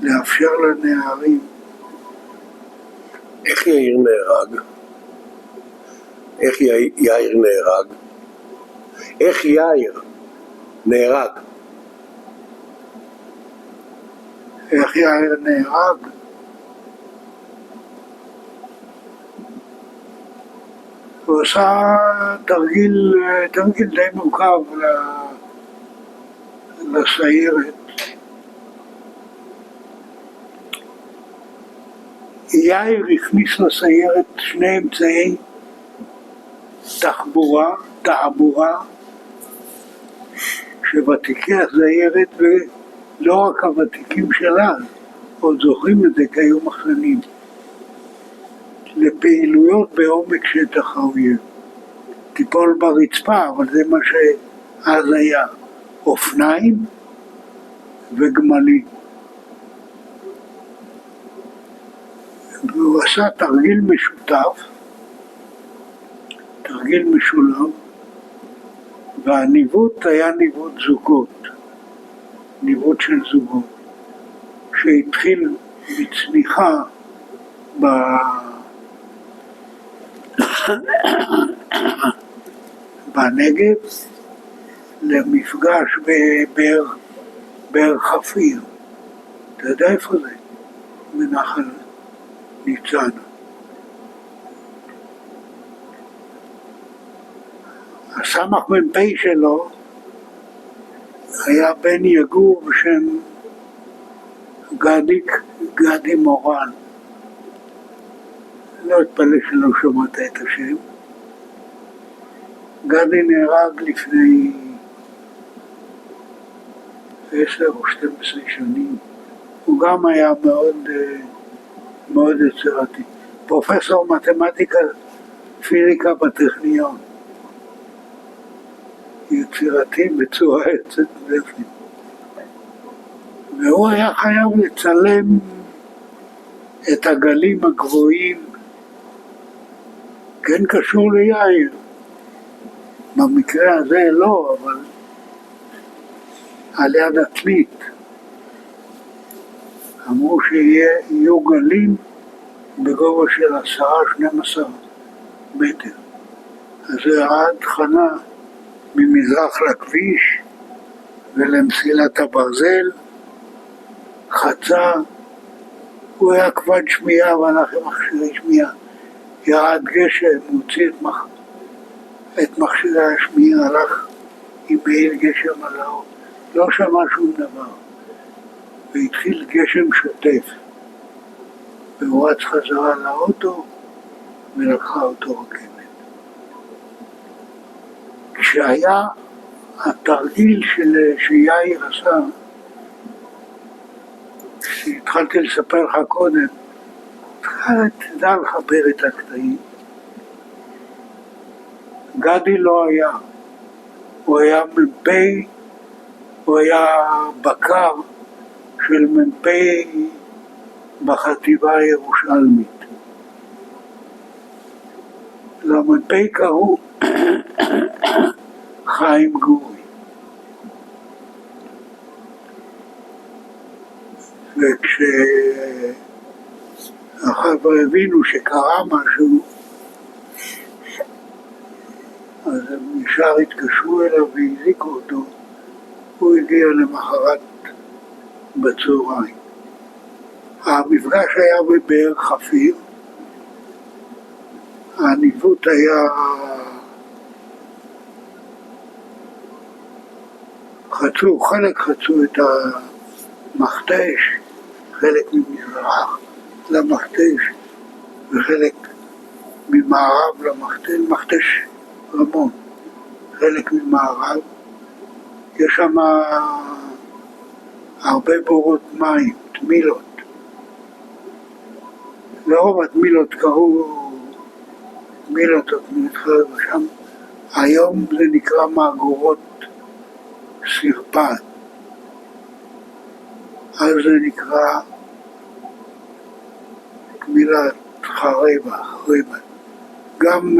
לאפשר לנערים. איך יאיר נהרג? איך יאיר נהרג? איך יאיר נהרג? איך יאיר נהרג? הוא עשה תרגיל די מורכב לסיירת. יאיר הכניס לסיירת שני אמצעי תעבורה שוותיקי הסיירת ולא רק הוותיקים שלה עוד זוכרים את זה כי היו מחסנים לפעילויות בעומק שטח האויב. טיפול ברצפה, אבל זה מה שאז היה, אופניים וגמלים. והוא עשה תרגיל משותף, תרגיל משולב, והניווט היה ניווט זוגות, ניווט של זוגות, שהתחיל בצניחה בנגב למפגש בבאר חפיר. אתה יודע איפה זה? בנחל ניצנה. הסמ"ך מ"פ שלו היה בן יגור בשם גדי מורן. לא אתפלא שלא שמעת את השם. גדי נהרג לפני 10 או 12 שנים. הוא גם היה מאוד יצירתי. פרופסור מתמטיקה, פיזיקה בטכניון. יצירתי בצורה יוצאת דופן. והוא היה חייב לצלם את הגלים הגבוהים, כן קשור ליאיר. במקרה הזה לא, אבל על יד עתלית. אמרו שיהיו גלים בגובה של 10-12 מטר. אז זה ירד חנה ממזרח לכביש ולמסילת הברזל, חצה, הוא היה כבד שמיעה והלך עם מכשירי שמיעה. ירד גשם, הוא הוציא את מכשירי השמיעה, הלך עם מעיל גשם על האור, לא שמע שום דבר. והתחיל גשם שוטף. והוא רץ חזרה לאוטו ולקחה אותו רכבת. כשהיה התרגיל שיאיר עשה, שהתחלתי לספר לך קודם, תדע לחבר את הקטעים. גדי לא היה, הוא היה מ"פ, הוא היה בקר של מ"פ בחטיבה הירושלמית. למ"פ קראו חיים גורי. וכשהחבר'ה הבינו שקרה משהו, אז הם ישר התקשרו אליו והזיקו אותו. הוא הגיע למחרת בצהריים. המפגש היה בבאר חפיר, הניווט היה חלק חצו את המכתש, חלק ממזרח למכתש וחלק ממערב למכתש, מכתש רמון, חלק ממערב. יש שם הרבה בורות מים, תמילות. לרוב התמילות קראו תמילות או תמילת חרב, ושם היום זה נקרא מאגורות סרפד. אז זה נקרא תמילת חרבה. גם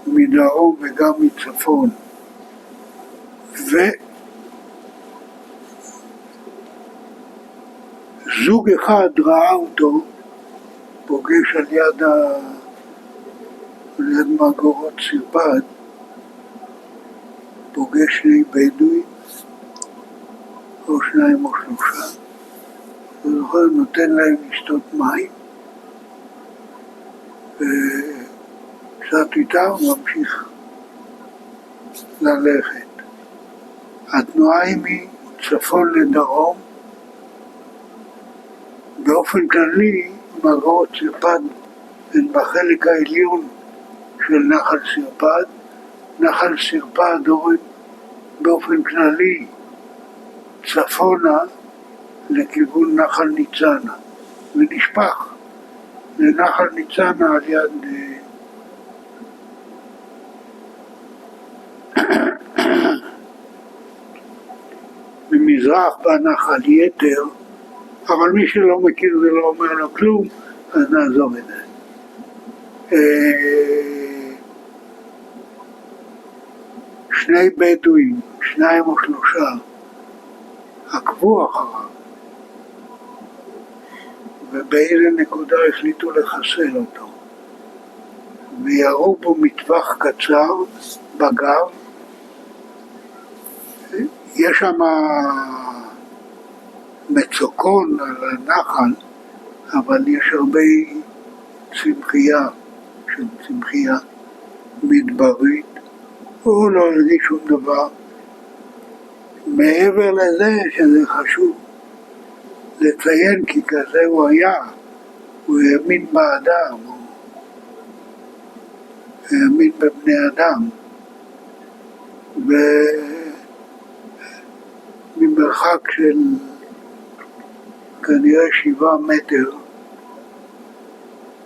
מדרום וגם מצפון. וזוג אחד ראה אותו פוגש על יד מאגורות סרפד, פוגש שני בדואים, או שניים או שלושה, וזוכר נותן להם לשתות מים, וקצת איתם ממשיך ללכת. התנועה היא מצפון לדרום. באופן כללי, מאגורות סרפד הן בחלק העליון של נחל סרפד. נחל סרפד יורד באופן כללי צפונה לכיוון נחל ניצנה, ונשפך לנחל ניצנה על יד ממזרח בנחל יתר, אבל מי שלא מכיר זה לא אומר לו כלום, אז נעזוב את זה. שני בדואים, שניים או שלושה, עקבו אחריו, ובאיזה נקודה החליטו לחסל אותו, וירו בו מטווח קצר בגב. יש שם מצוקון על הנחל, אבל יש הרבה צמחייה מדברית. הוא לא הרגיש שום דבר. מעבר לזה שזה חשוב לציין, כי כזה הוא היה, הוא האמין באדם, הוא האמין בבני אדם, וממרחק של כנראה 7 מטר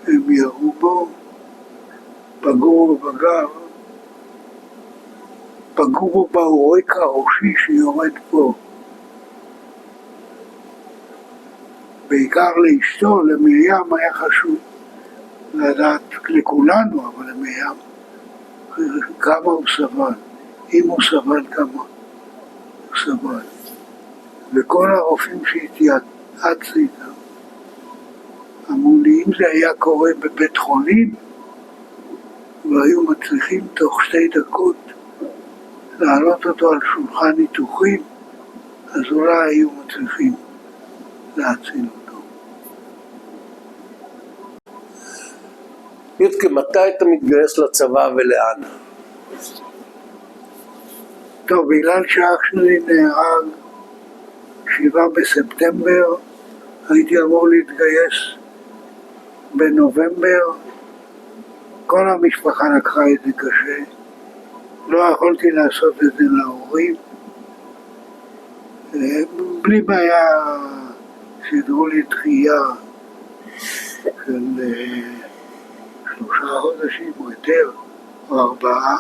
הם ירו בו, פגעו בגב, פגעו בו בעורק הראשי שיורד פה. בעיקר לאשתו, למרים, היה חשוב לדעת לכולנו, אבל למרים כמה הוא סבל, אם הוא סבל כמה הוא סבל. וכל הרופאים שהתייעצתי איתם אמרו לי, אם זה היה קורה בבית חולים והיו מצליחים תוך 2 דקות להעלות אותו על שולחן ניתוחים, אז אולי היו מצליחים להציל אותו. יודקה, מתי אתה מתגייס לצבא ולאן? טוב, בגלל שאח שלי נהרג 7 בספטמבר, הייתי אמור להתגייס בנובמבר. כל המשפחה לקחה את זה קשה. לא יכולתי לעשות את זה להורים. בלי בעיה סידרו לי דחייה של 3 חודשים או יותר, או 4.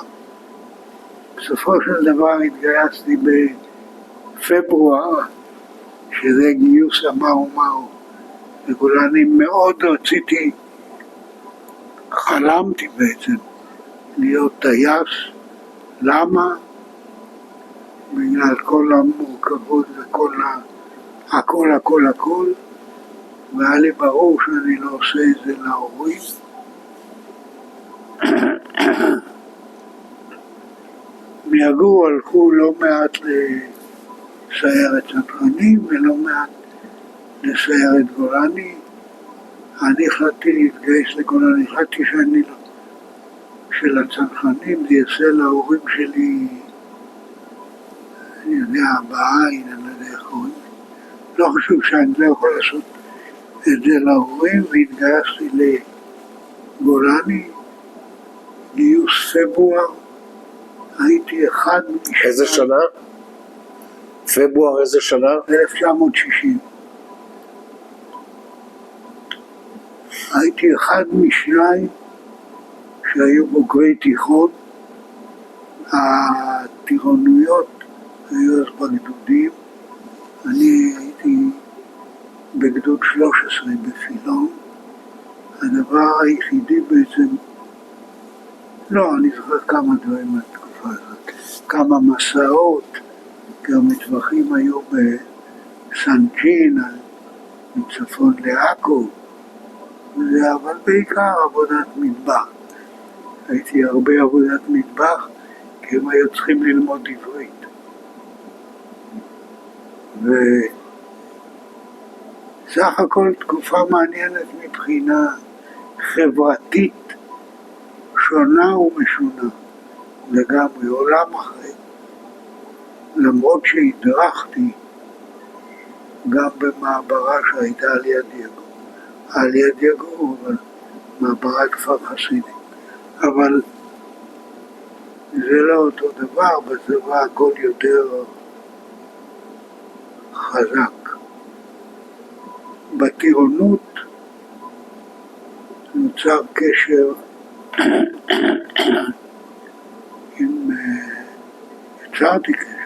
בסופו של דבר התגייסתי בפברואר, שזה גיוס המאו לגולני. מאוד רציתי, חלמתי בעצם להיות טייס. למה? בגלל כל המורכבות וכל הכל, והיה לי ברור שאני לא עושה את זה להורים. מיגור הלכו לא מעט לסיירת צנחנים ולא מעט לסיירת גולני. אני החלטתי להתגייס לגולני, החלטתי שאני לא, של הצנחנים, זה יעשה להורים שלי, אני יודע, בעין, אני לא יודע איך קוראים, לא חשוב שאני לא יכול לעשות את זה להורים, והתגייסתי לגולני, גיוס פברואר, הייתי אחד משנה. איזה שנה? פברואר איזה שנה? 1960. הייתי אחד משניים שהיו בוגרי תיכון, הטירוניות היו אז בגדודים, אני הייתי בגדוד 13 בפילון, הדבר היחידי בעצם, לא, אני זוכר כמה דברים מהתקופה הזאת, כמה מסעות, גם מטווחים היו בסנג'ין, מצפון לעכו, אבל בעיקר עבודת מטבח. הייתי הרבה עבודת מטבח, כי הם היו צריכים ללמוד עברית. וסך הכל תקופה מעניינת מבחינה חברתית, שונה ומשונה, לגמרי עולם אחר. למרות שהדרכתי גם במעברה שהייתה על יד יגור, אבל מעברת כפר חסידי. אבל זה לא אותו דבר, בצבא הכל יותר חזק. בטירונות נוצר קשר יצרתי קשר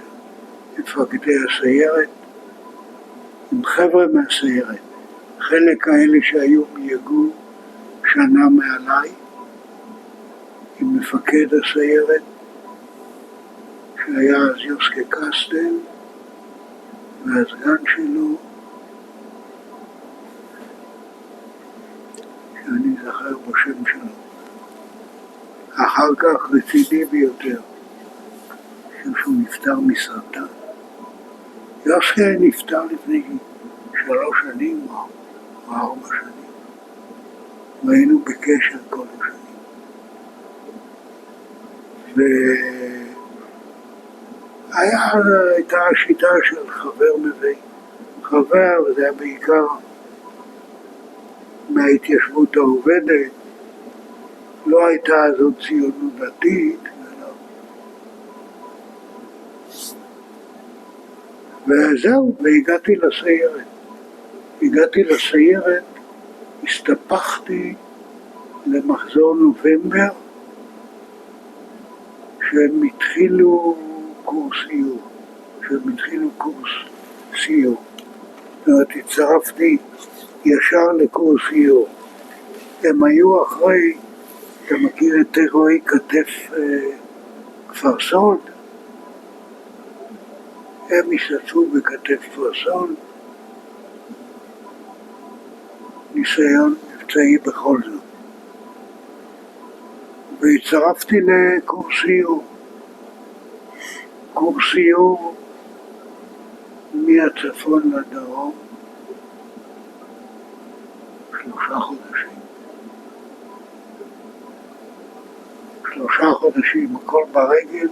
עם מפקדי הסיירת, עם חבר'ה מהסיירת. חלק האלה שהיו מיגור שנה מעליי, עם מפקד הסיירת, שהיה אז יוסקה קסטל, והסגן שלו, שאני זכר בשם שלו. אחר כך רציני ביותר, שהוא נפטר מסרטן. יוסקה נפטר לפני 3 שנים או 4 שנים. והיינו בקשר כל השנים. הייתה השיטה של חבר מביא. חבר, וזה היה בעיקר מההתיישבות העובדת, לא הייתה הזאת ציונות דתית, וזהו, והגעתי לסיירת. הגעתי לסיירת, הסתפחתי למחזור נובמבר, שהם התחילו קורס סיור. זאת אומרת, הצטרפתי ישר לקורס סיור. הם היו אחרי, אתה מכיר את אירועי כתף כפר סוד? הם השתתפו בכתף כפר סוד, ניסיון מבצעי בכל זאת. והצטרפתי לקורס סיור. קורס סיור מהצפון לדרום, 3 חודשים. 3 חודשים, הכל ברגל,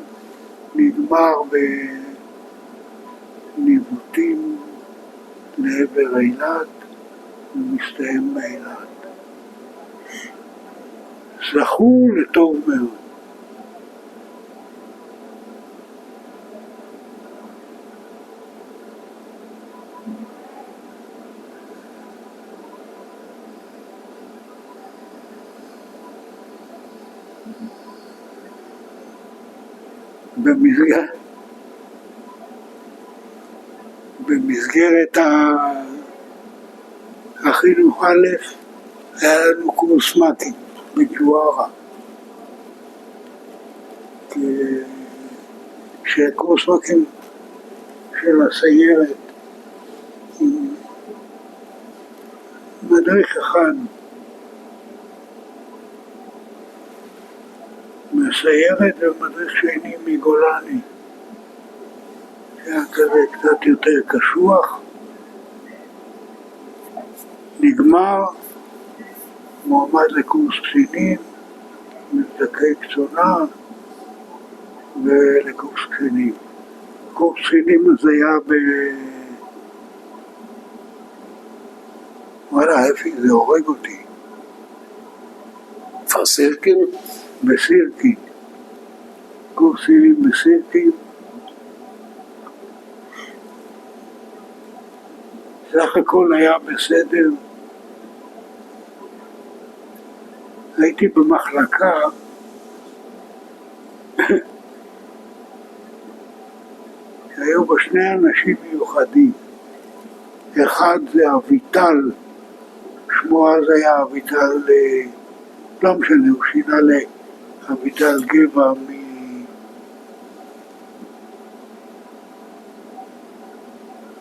נגמר בניווטים לעבר אילת ומסתיים באילת. זכו לטוב מאוד. במסגרת החינוך א' היה לנו קורס מ"כים בג'וארה. שקורס מ"כים של הסיירת עם מדריך אחד מהסיירת ומדריך שני מגולני, שהיה כזה קצת יותר קשוח. נגמר, מועמד לקורס קצינים, מבדקי קצונה ולקורס קצינים. קורס קצינים הזה היה וואלה, איפה זה הורג אותי. כפר סירקין? בסירקין. קורס קצינים בסירקין. סך הכל היה בסדר. הייתי במחלקה, שהיו בה שני אנשים מיוחדים. אחד זה אביטל, שמו אז היה אביטל, לא משנה, הוא שינה לאביטל גבע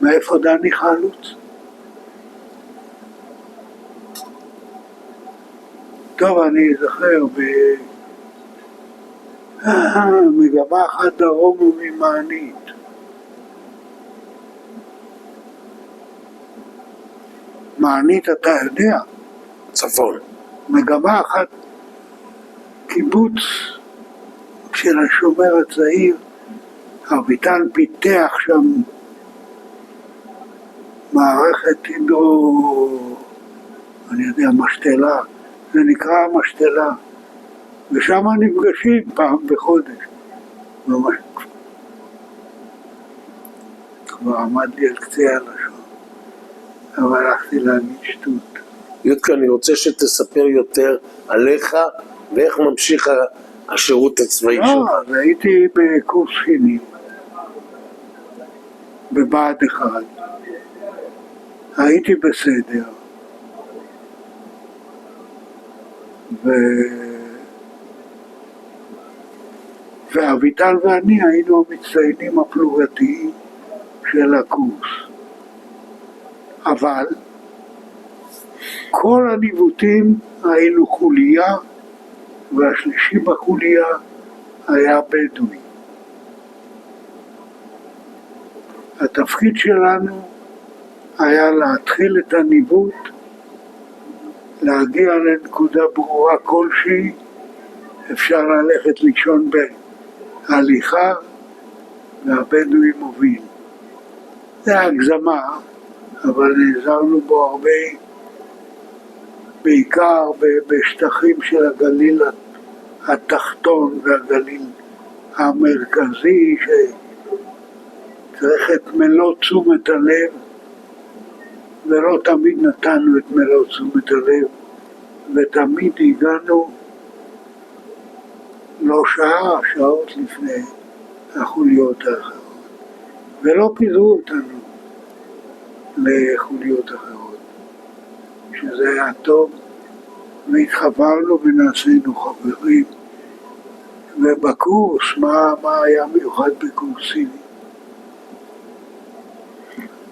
מאיפה דני חלוץ? טוב, אני זוכר, מגמה אחת דרום וממענית. מענית אתה יודע? צפון. מגמה אחת, קיבוץ של השומר הצעיר, אביטל פיתח שם מערכת אני יודע, משתלה, זה נקרא משתלה, ושם נפגשים פעם בחודש. ממש. כבר עמד לי על קצה הלשון, אבל הלכתי להגיד שטות. יודקה, אני רוצה שתספר יותר עליך ואיך ממשיך השירות הצבאי שלך. אז הייתי בקורס קצינים, בבה"ד 1, הייתי בסדר, ואביטל ואני היינו המצטיינים הפלוגתיים של הקורס. אבל כל הניווטים היינו חוליה, והשלישי בחוליה היה בדואי. התפקיד שלנו היה להתחיל את הניווט, להגיע לנקודה ברורה כלשהי, אפשר ללכת לישון בהליכה, והבדואי מוביל. זה הגזמה, אבל נעזרנו בו הרבה, בעיקר בשטחים של הגליל התחתון והגליל המרכזי, שצריך את מלוא תשומת הלב, ולא תמיד נתנו את מלוא תשומת הלב, ותמיד הגענו לא שעה, שעות לפני החוליות האחרות, ולא פיזרו אותנו לחוליות אחרות, שזה היה טוב, והתחברנו ונעשינו חברים. ובקורס, מה היה מיוחד בקורסים?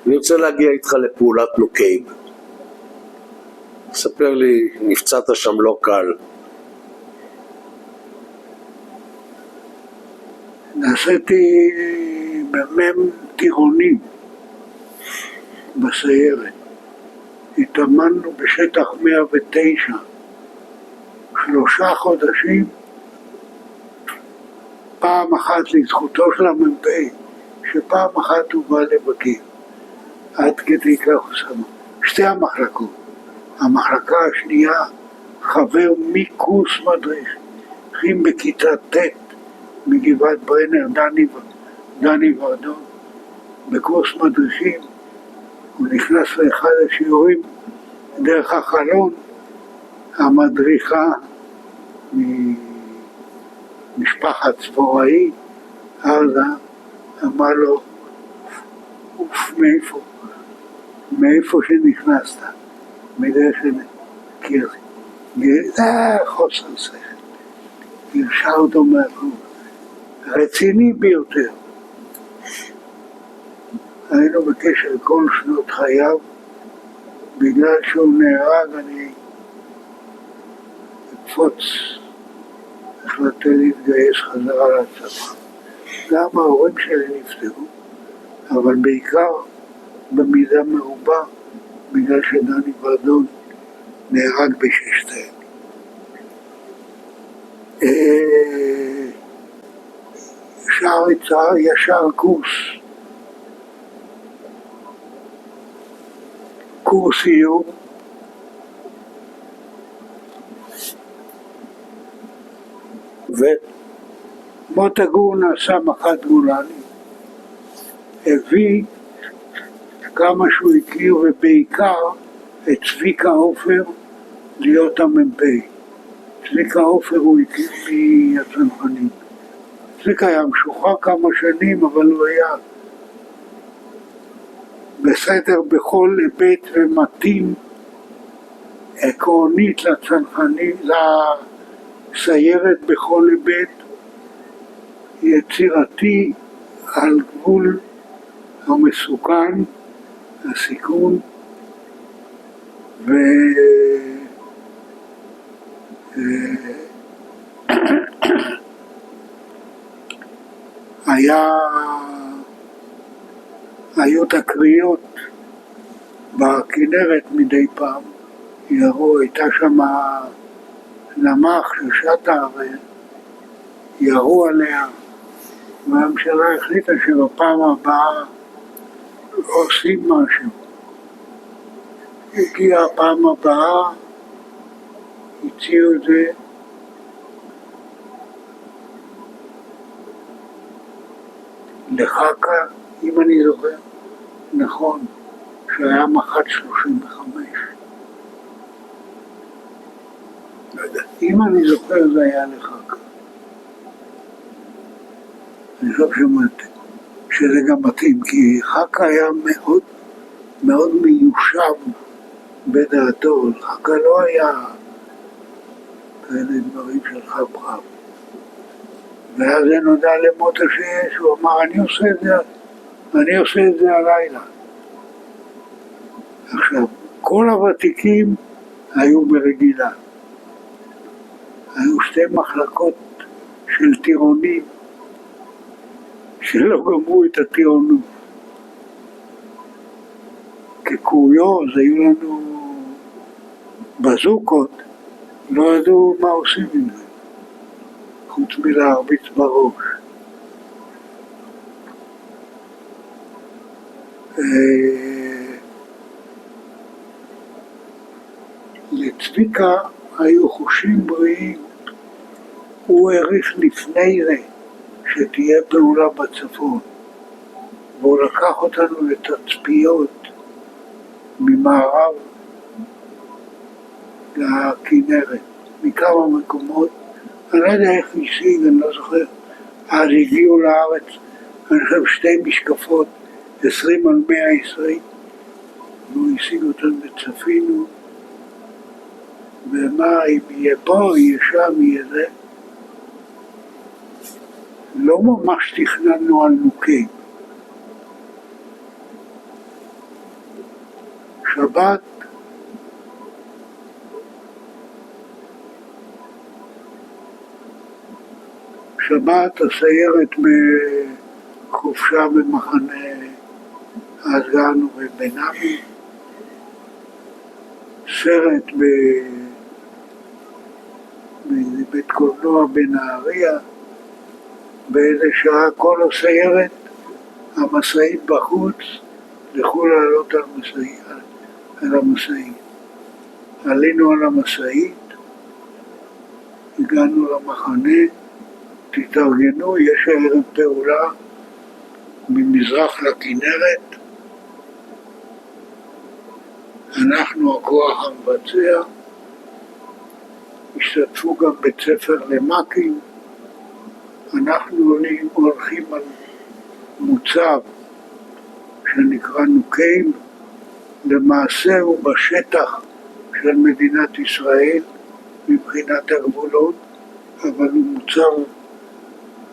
אני רוצה להגיע איתך לפעולת נוקייב. ספר לי, נפצעת שם לא קל. נעשיתי במ"ם טירונים בסיירת. התאמנו בשטח 109, 3 חודשים, פעם אחת לזכותו של המ"פ, שפעם אחת הוא בא לבקר. עד כדי כך הוא שם. שתי המחלקות. המחלקה השנייה, חבר מקורס מדריכים בכיתה ט' מגבעת ברנר, דני ורדון, בקורס מדריכים. הוא נכנס לאחד השיעורים דרך החלון, המדריכה ממשפחת צבוראי, ארזה, אמר לו, אוף, מאיפה שנכנסת, מדרך שנכיר, חוסר שכל, גירשה אותו מהקורס, רציני ביותר. היינו בקשר כל שנות חייו, בגלל שהוא נהרג אני אקפוץ, החלטתי להתגייס חזרה לצבא. גם ההורים שלי נפטרו, אבל בעיקר במידה מרובה, בגלל שדני ורדון נהרג בששת הימים. שער יצא ישר קורס איום, מוטה גור נעשה מח"ט גולני, הביא כמה שהוא הכיר ובעיקר את צביקה עופר להיות המ"פ. צביקה עופר הוא הכיר מהצנחנים. צביקה היה משוחרר כמה שנים, אבל הוא היה בסדר בכל היבט ומתאים עקרונית לצנחנים, לסיירת בכל היבט, יצירתי על גבול המסוכן, הסיכון, היו תקריות בכנרת מדי פעם, הייתה שם נמ"ח של שטה וירו עליה, והממשלה החליטה שבפעם הבאה עושים משהו. הגיעה הפעם הבאה, הציעו את זה, לחכה, אם אני זוכר, נכון, שהיה מח"ט 35. אם אני זוכר זה היה לחכה. אני חושב שזה גם מתאים, כי חכה היה מאוד מאוד מיושב בדעתו. חכה לא היה כאלה דברים של חב. ואז זה נודע למוטה שיש, הוא אמר, אני עושה את זה הלילה. עכשיו, כל הוותיקים היו ברגילה. היו שתי מחלקות של טירונים, שלא גמרו את הטירונות. כקוריוז, היו לנו בזוקות, לא ידעו מה עושים עם זה. חוץ מלהרביץ בראש. לצביקה היו חושים בריאים, הוא העריך לפני זה שתהיה פעולה בצפון, והוא לקח אותנו לתצפיות ממערב לכנרת, מכמה מקומות, אני לא יודע איך השיג, אני לא זוכר. אז הגיעו לארץ, אני חושב 2 משקפות, 20 על 120, והוא השיג אותם וצפינו, ומה, אם יהיה פה, יהיה שם, יהיה זה. לא ממש תכננו על נוקים. שבת הסיירת בחופשה במחנה, אז גרנו בבן-עמי, סרט בבית קולנוע בנהריה, באיזה שעה כל הסיירת, המשאית בחוץ, לכו לעלות על המשאית. עלינו על המשאית, הגענו למחנה, תתארגנו, יש ערב פעולה ממזרח לכנרת, אנחנו הכוח המבצע, השתתפו גם בית ספר למ"כים, אנחנו הולכים על מוצב שנקרא נוקים, למעשה הוא בשטח של מדינת ישראל מבחינת הגבולות, אבל הוא מוצב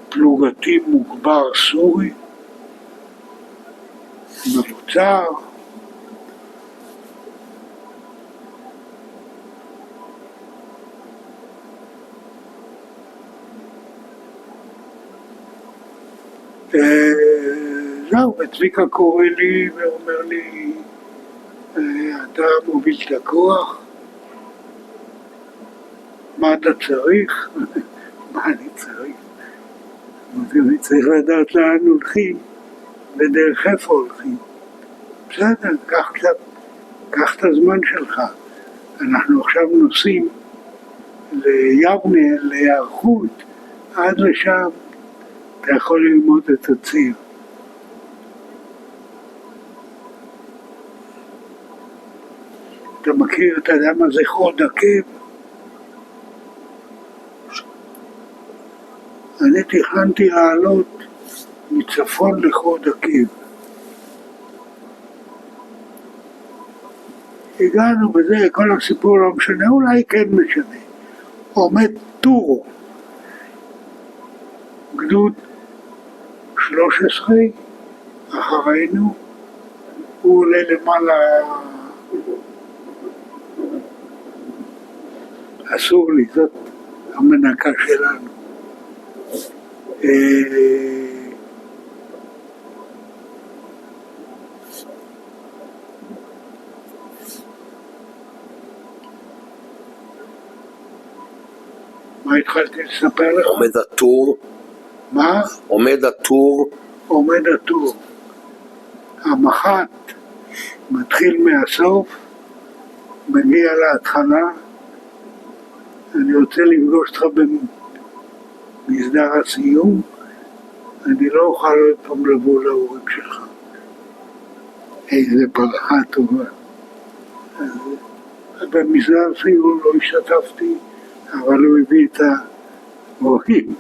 פלוגתי מוגבר סורי, מבוצר, זהו, וצביקה קורא לי ואומר לי, אתה מוביל את הכוח, מה אתה צריך? מה אני צריך? אני צריך לדעת לאן הולכים ודרך איפה הולכים. בסדר, קח את הזמן שלך. אנחנו עכשיו נוסעים ליבנה, להיערכות, עד לשם אתה יכול ללמוד את הציר. אתה מכיר, אתה יודע מה זה חוד עקב? אני תכננתי לעלות מצפון לחוד עקב. הגענו בזה, כל הסיפור לא משנה, אולי כן משנה. עומד טורו, גדוד 13, אחרינו, הוא עולה למעלה, אסור לי, זאת המנקה שלנו. מה התחלתי לספר לך? עומד הטור. מה? עומד הטור. עומד הטור. המח"ט מתחיל מהסוף, מגיע להתחלה, אני רוצה לפגוש אותך במסדר הסיום, אני לא אוכל עוד פעם לבוא להורים שלך. איזה ברכה טובה. אז במסדר הסיום לא השתתפתי, אבל הוא הביא את ההורים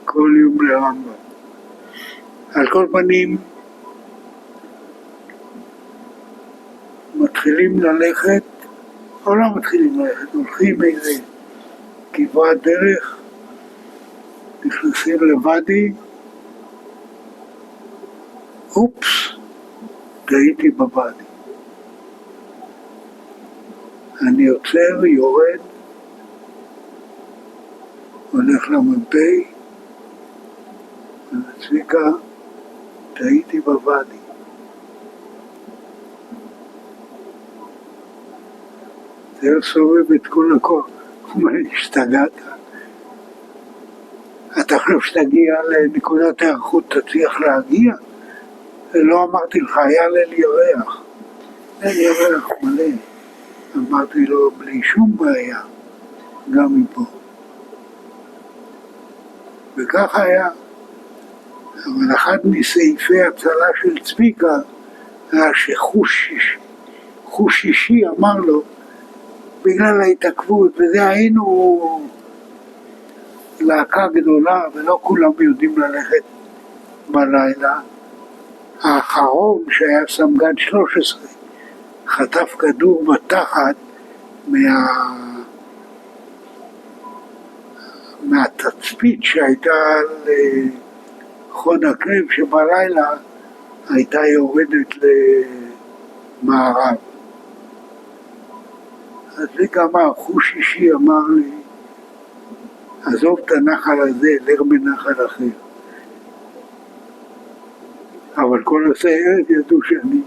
כל יום לרמב"ם. על כל פנים, מתחילים ללכת, או לא מתחילים ללכת, הולכים איזה כברת דרך, נכנסים לוואדי, אופס, טעיתי בוואדי. אני יוצר, יורד, הולך למ"פ, צביקה, טעיתי בוואדי. זה סובב את כל הכל. הוא אומר, השתגעת. אתה חושב שתגיע לנקודת הערכות, תצליח להגיע? לא אמרתי לך, היה ליל ירח. ליל ירח מלא. אמרתי לו, בלי שום בעיה, גם מפה. וכך היה. אבל אחד מסעיפי הצלה של צביקה היה שחוש שישי אמר לו, בגלל ההתעכבות, וזה היינו להקה גדולה ולא כולם יודעים ללכת בלילה. האחרון שהיה סמג"ד 13 חטף כדור בתחת מהתצפית שהייתה על חוד עקב, שבלילה הייתה יורדת למערב. אז זה גם החוש שישי אמר לי, עזוב את הנחל הזה, לך בנחל אחר. אבל כל הסיירת ידעו שאני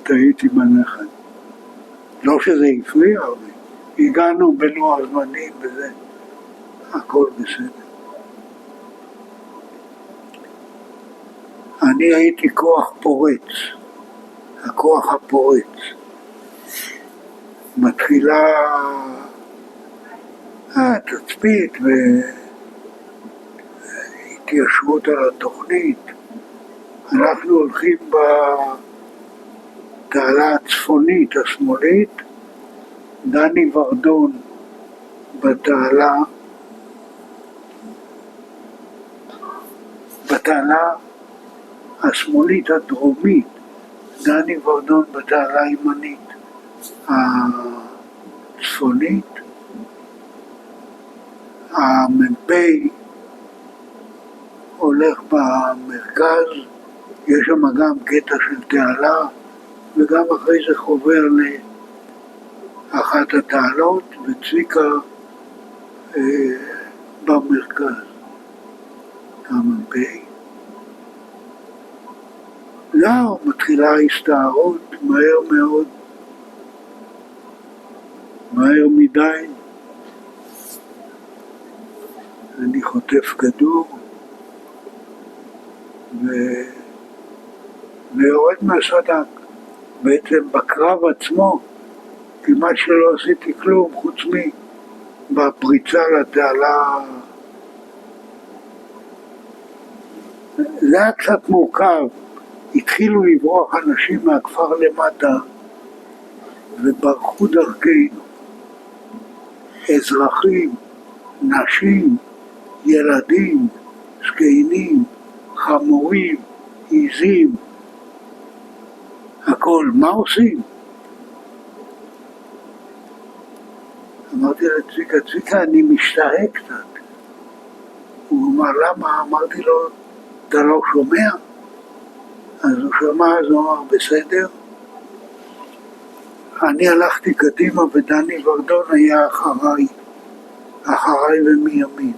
טעיתי בנחל. לא שזה הפריע, אבל הגענו בלוח הזמנים וזה, הכל בסדר. אני הייתי כוח פורץ, הכוח הפורץ. מתחילה התצפית והתיישבות על התוכנית. אנחנו הולכים בתעלה הצפונית השמאלית, דני ורדון בתעלה השמאלית הדרומית, דני ורדון בתעלה הימנית הצפונית, המ"פ הולך במרכז, יש שם גם קטע של תעלה, וגם אחרי זה חובר לאחת התעלות, וצביקה במרכז, המ"פ. לא, מתחילה הסתערות מהר מאוד, מהר מדי, חוטף כדור ויורד מהסד"כ. בעצם בקרב עצמו כמעט שלא עשיתי כלום חוץ בפריצה לתעלה. זה היה קצת מורכב, התחילו לברוח אנשים מהכפר למטה וברחו דרכנו, אזרחים, נשים, ילדים, זקנים, חמורים, עיזים, הכל. מה עושים? אמרתי לצביקה, אני משתהה קצת. הוא אמר, למה? אמרתי לו, אתה לא שומע? אז הוא שמע, אז הוא אמר, בסדר. אני הלכתי קדימה ודני ורדון היה אחריי ומימין.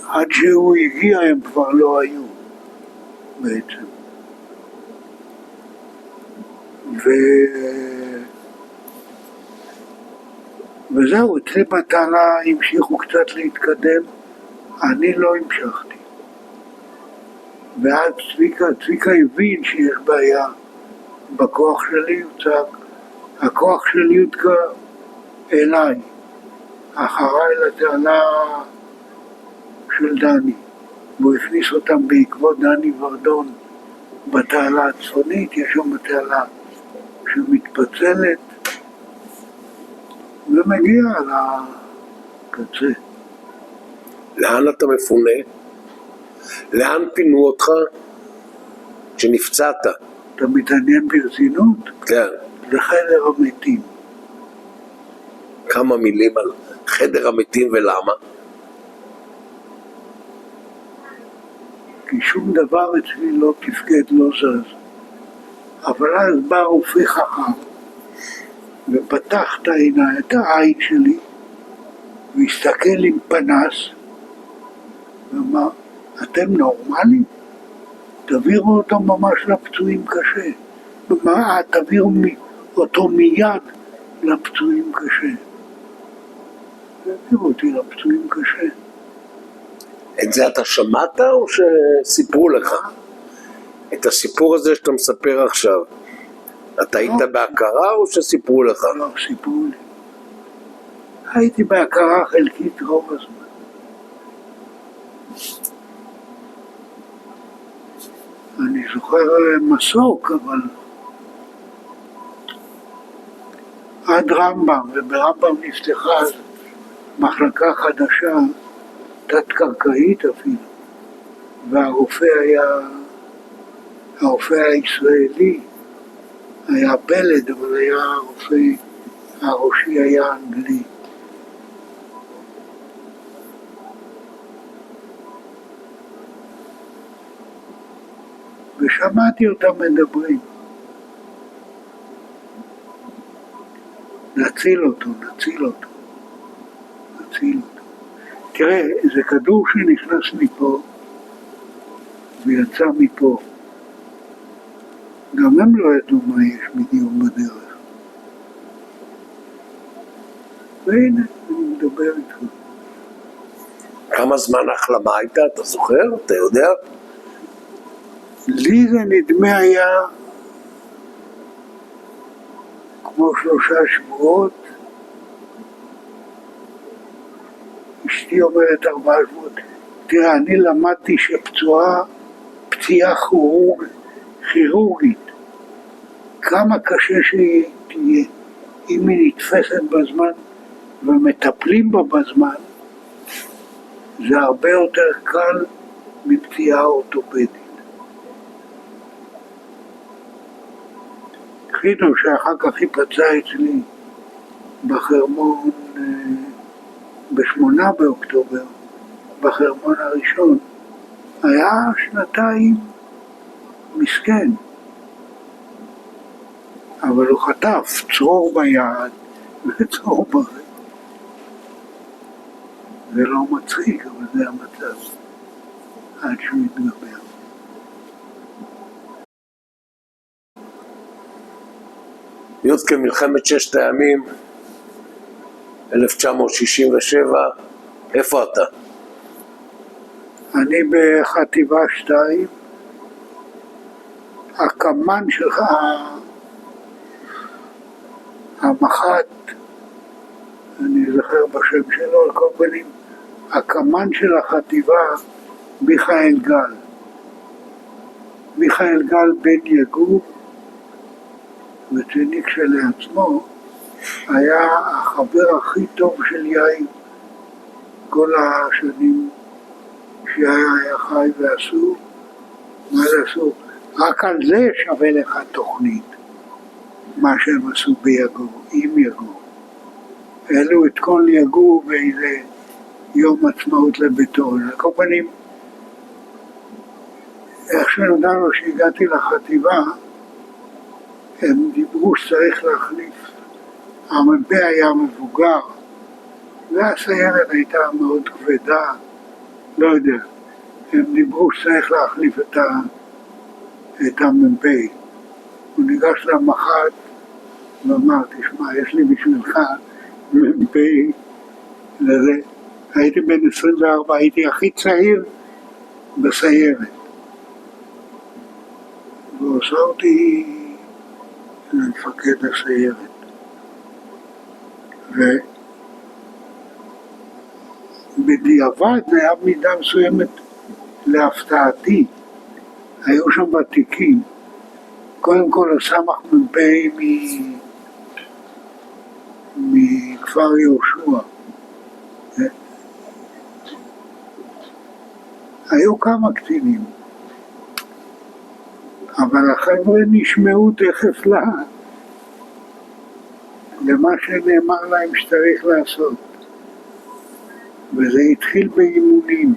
עד שהוא הגיע הם כבר לא היו בעצם. וזהו, אצלי בתעלה המשיכו קצת להתקדם, אני לא המשכתי. ואז צביקה הבין שיש בעיה בכוח שלי, הוא צעק, הכוח של יודקה אליי, אחריי לתעלה של דני, והוא הכניס אותם בעקבות דני ורדון בתעלה הצפונית. יש שם תעלה שמתפצלת ומגיע לקצה. לאן אתה מפונה? לאן פינו אותך כשנפצעת? אתה מתעניין ברצינות? כן. לחדר המתים. כמה מילים על חדר המתים ולמה? כי שום דבר אצלי לא תפקד, לא זז. אבל אז בא רופא חכם ופתח את העין שלי והסתכל עם פנס ואמר, אתם נורמלים? תעבירו אותו ממש לפצועים קשה. תעבירו אותו מיד לפצועים קשה. תעבירו אותי לפצועים קשה. את זה אתה שמעת או שסיפרו לך? את הסיפור הזה שאתה מספר עכשיו, אתה היית בהכרה או שסיפרו לך? לא, סיפרו לי. הייתי בהכרה חלקית רוב הזמן. אני זוכר מסוק, אבל עד רמב"ם, וברמב"ם נפתחה מחלקה חדשה, תת-קרקעית אפילו, והרופא הישראלי, היה בלד, אבל היה הרופא הראשי היה אנגלי. ושמעתי אותם מדברים. נציל אותו. תראה, זה כדור שנכנס מפה ויצא מפה. גם הם לא ידעו מה יש בדיוק בדרך. והנה, אני מדבר איתך. כמה זמן ההחלמה הייתה, אתה זוכר? אתה יודע? לי זה נדמה היה כמו 3 שבועות. אשתי אומרת 4 שבועות. תראה, אני למדתי פציעה כירורגית, כמה קשה שהיא תהיה, אם היא נתפסת בזמן ומטפלים בה בזמן, זה הרבה יותר קל מפציעה אורתופדית. חידו שאחר כך היא פצעה אצלי בחרמון ב8 באוקטובר, בחרמון הראשון, היה 2 מסכן, אבל הוא חטף צרור ביד וצרור ברגל. זה לא מצחיק, אבל זה המצב עד שהוא יתגבר. יודקה, מלחמת 6 הימים 1967, איפה אתה? אני בחטיבה 2, הקמן שלך, המח"ט, אני זוכר בשם שלו, על כל פנים, הקמן של החטיבה, מיכאל גל. מיכאל גל בן יגור, רציני כשלעצמו, היה החבר הכי טוב של יאיר כל השנים שהיה חי ועשו. מה זה עשו? רק על זה שווה לך תוכנית, מה שהם עשו ביגור, עם יגור. העלו את כל יגור באיזה יום עצמאות לביתו. על כל פנים, איך שנודע לו שהגעתי לחטיבה, הם דיברו שצריך להחליף. המ"פ היה מבוגר, והסיירת הייתה מאוד כבדה, לא יודע. הם דיברו שצריך להחליף את המ"פ. הוא ניגש למח"ט ואמר, תשמע, יש לי בשבילך מ"פ לזה. הייתי בן 24, הייתי הכי צעיר בסיירת. והוא עושה אותי למפקד הסיירת. ובדיעבד זה היה מידה מסוימת להפתעתי. היו שם ותיקים. קודם כל הסמ"ך מ"פ מכפר יהושע. היו כמה קצינים. אבל החבר'ה נשמעו תכף למה שנאמר להם שצריך לעשות. וזה התחיל באימונים.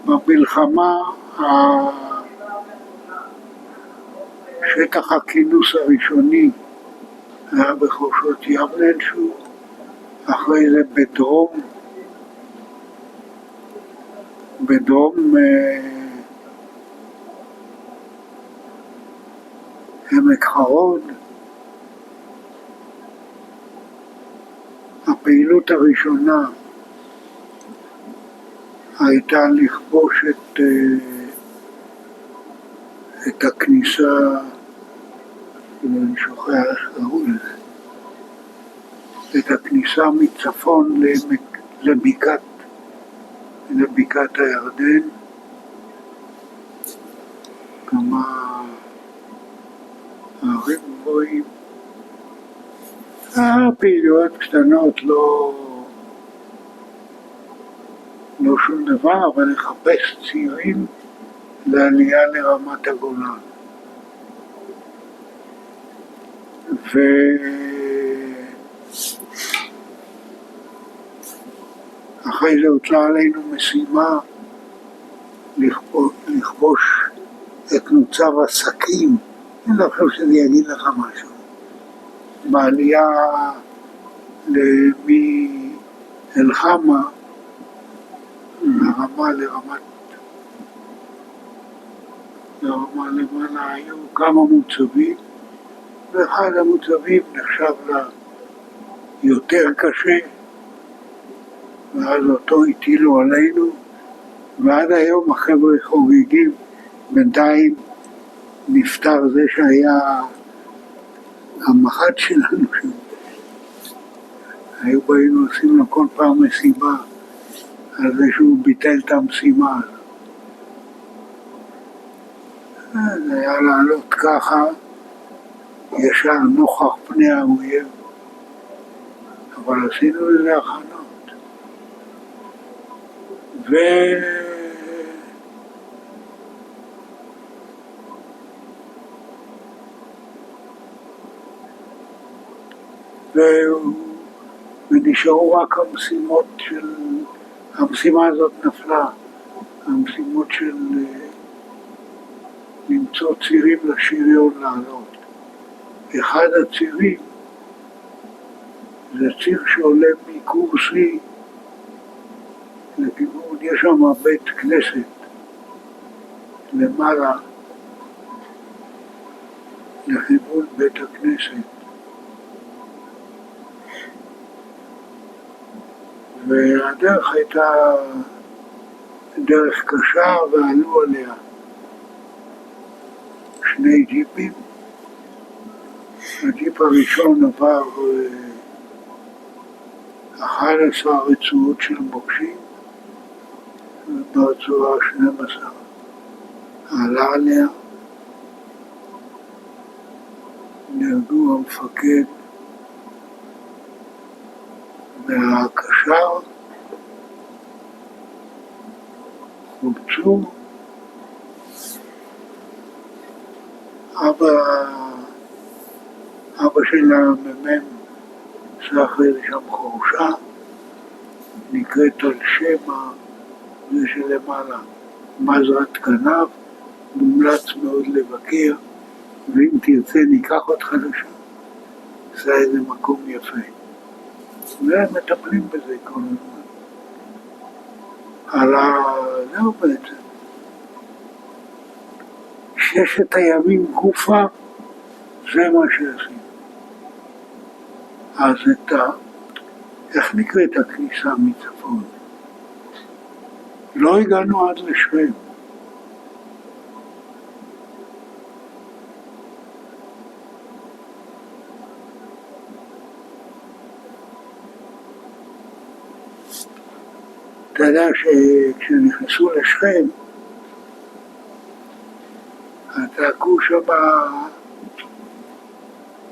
במלחמה שטח הכינוס הראשוני היה בחורשות יבנאל, אחרי זה בדרום עמק חרוד. הפעילות הראשונה הייתה לכבוש את הכניסה, אני שוכח איך קראו לזה, את הכניסה מצפון לבקעת הירדן, כמה ערים גבוהים. פעילויות קטנות, לא שום דבר, אבל לחפש צירים לעלייה לרמת הגולן. ואחרי זה הוטלה עלינו משימה לכבוש את מוצב עסקים. אני לא חושב שזה יגיד לך משהו. בעלייה מאל-חמה לרמה למעלה היו כמה מוצבים, ואחד המוצבים נחשב ליותר קשה, ואז אותו הטילו עלינו, ועד היום החבר'ה חוגגים. בינתיים נפטר זה שהיה המח"ט שלנו, היו באים ועושים לו כל פעם מסיבה על זה שהוא ביטל את המשימה. זה היה לעלות ככה ישר נוכח פני האויב, אבל עשינו לזה הכנות. ונשארו רק המשימה הזאת נפלה, המשימות של למצוא צירים לשריון לעלות. אחד הצירים זה ציר שעולה מקורסי לכיוון, יש שם בית כנסת למעלה, לכיוון בית הכנסת. והדרך הייתה דרך קשה ועלו עליה 2 ג'יפים. הג'יפ הראשון עבר 11 רצועות של מוקשים, וברצועה 12 עלה עליה. נהרגו המפקד והקשר, חולצו. אבא של המ"מ עשה אחרי זה שם חורשה, נקראת על שם זה שלמעלה, מזרת כנף, מומלץ מאוד לבקר, ואם תרצה ניקח אותך לשם, עשה איזה מקום יפה. והם מטפלים בזה כל הזמן. זהו בעצם. 6 הימים גופה, זה מה שעשינו. אז איך נקראת הכניסה מצפון? לא הגענו עד לשכם. אתה יודע שכשנכנסו לשכם, התעקו שם,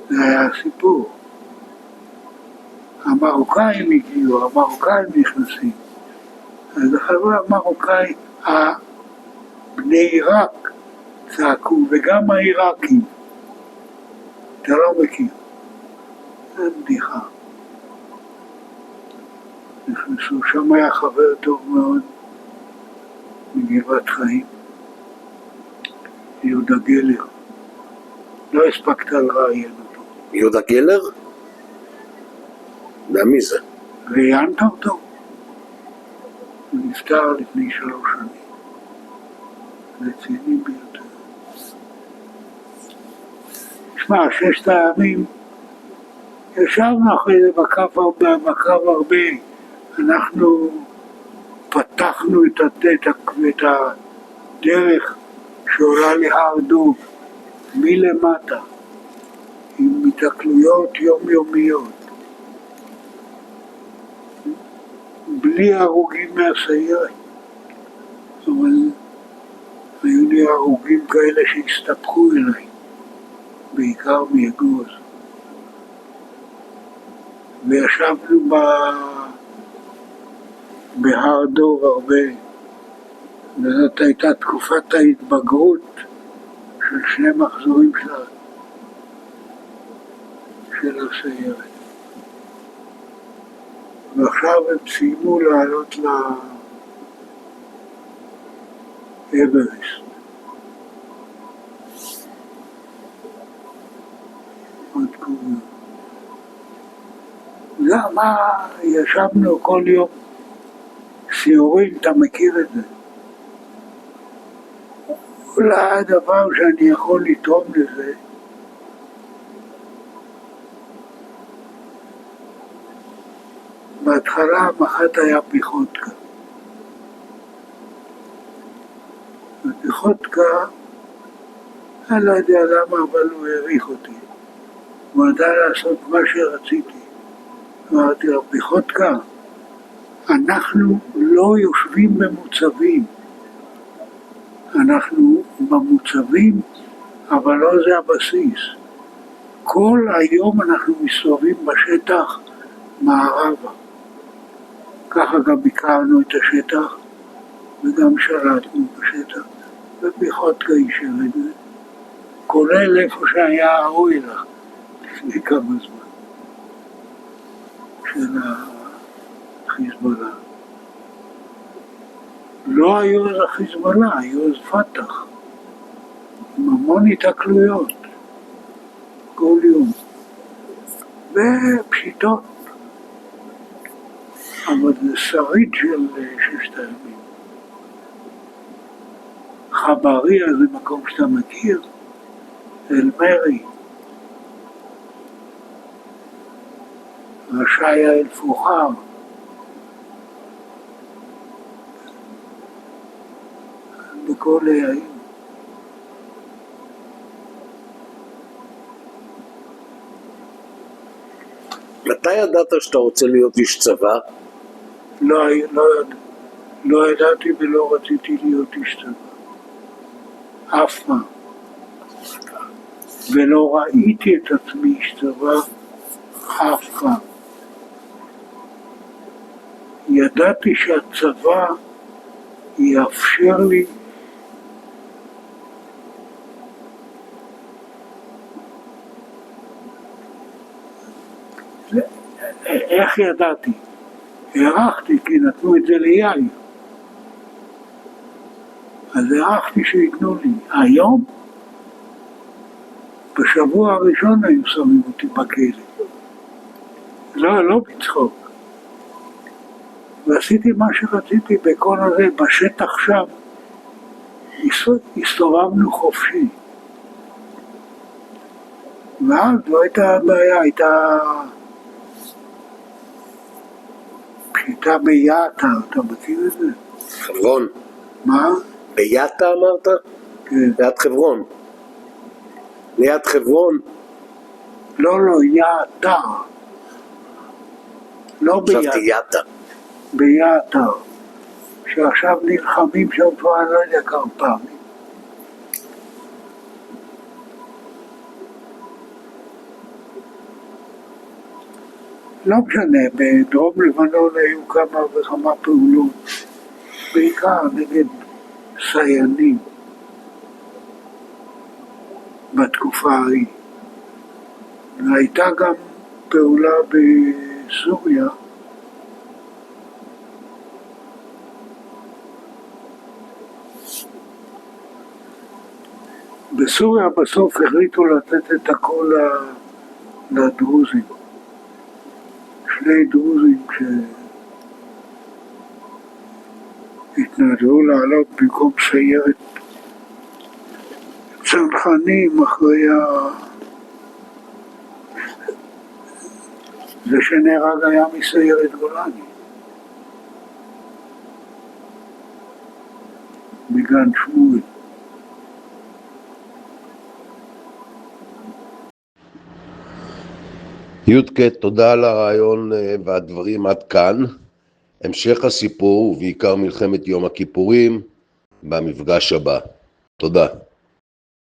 זה היה סיפור. המרוקאים הגיעו, המרוקאים נכנסים. אז החברה המרוקאי, בני עיראק צעקו, וגם העיראקים. אתה לא מכיר. זה בדיחה. נכנסו, שם היה חבר טוב מאוד מגבעת חיים, יהודה גלר. לא הספקת לראיין אותו. יהודה גלר? מי זה? ראיינת אותו? הוא נפטר לפני 3 שנים. רציני ביותר. תשמע, 6 הימים ישבנו אחרי זה בקו הרבה. אנחנו פתחנו את הדרך שעולה להר דוב מלמטה, עם התקלויות יומיומיות, בלי הרוגים מהסיירת, אבל היו לי הרוגים כאלה שהסתפחו אליי, בעיקר מאגוז. וישבנו בהר דוב הרבה, וזאת הייתה תקופת ההתבגרות של 2 מחזורים של הסיירת. ועכשיו הם סיימו לעלות לאברסט. עוד קוראים. למה ישבנו כל יום סיורים, אתה מכיר את זה? אולי הדבר שאני יכול לתרום לזה, בהתחלה המח"ט היה פיחוטקה. ופיחוטקה, אני לא יודע למה, אבל הוא העריך אותי. הוא ידע לעשות מה שרציתי. אמרתי לו, פיחוטקה, אנחנו לא יושבים במוצבים. אנחנו במוצבים, אבל לא זה הבסיס. כל היום אנחנו מסתובבים בשטח מערבה. ככה גם ביקרנו את השטח, וגם שלטנו בשטח, ופיחוטקה אישר את זה. כולל איפה שהיה האוילך, לפני כמה זמן, של החיזבאללה. לא היו אז החיזבאללה, היו אז פתח, עם המון התקלויות, כל יום, ופשיטות. אבל זה שריד של 6 הימים. חבריה זה מקום שאתה מכיר, אל מרי. רשאי אל פוחר. בכל הערים. מתי ידעת שאתה רוצה להיות איש צבא? לא ידעתי ולא רציתי להיות איש צבא. אף פעם. ולא ראיתי את עצמי איש צבא אף פעם. ידעתי שהצבא יאפשר לי איך ידעתי? הערכתי כי נתנו את זה ליאיר. אז הערכתי שיתנו לי. היום, בשבוע הראשון היו שמים אותי בכלא. לא בצחוק. ועשיתי מה שרציתי בכל הזה, בשטח שם. הסתובבנו חופשי. ואז לא הייתה בעיה, הייתה פשיטה ביעתה, אתה מכיר את זה? חברון. מה? ביעתה אמרת? כן. ליד חברון. ליד חברון? לא, יעתה. לא ביעתה. חשבתי יעתה. ביעתה. שעכשיו נלחמים שם כבר אני לא יודע כמה פעמים. לא משנה, בדרום לבנון היו כמה וכמה פעולות, בעיקר נגד סיינים בתקופה ההיא. והייתה גם פעולה בסוריה, בסוריה בסוף החליטו לתת את הכל לדרוזים. שני דרוזים שהתנדבו לעלות במקום סיירת צנחנים אחרי זה שנהרג היה מסיירת גולני בגן שמואל. יודקה, תודה על הרעיון והדברים עד כאן. המשך הסיפור ובעיקר מלחמת יום הכיפורים במפגש הבא. תודה.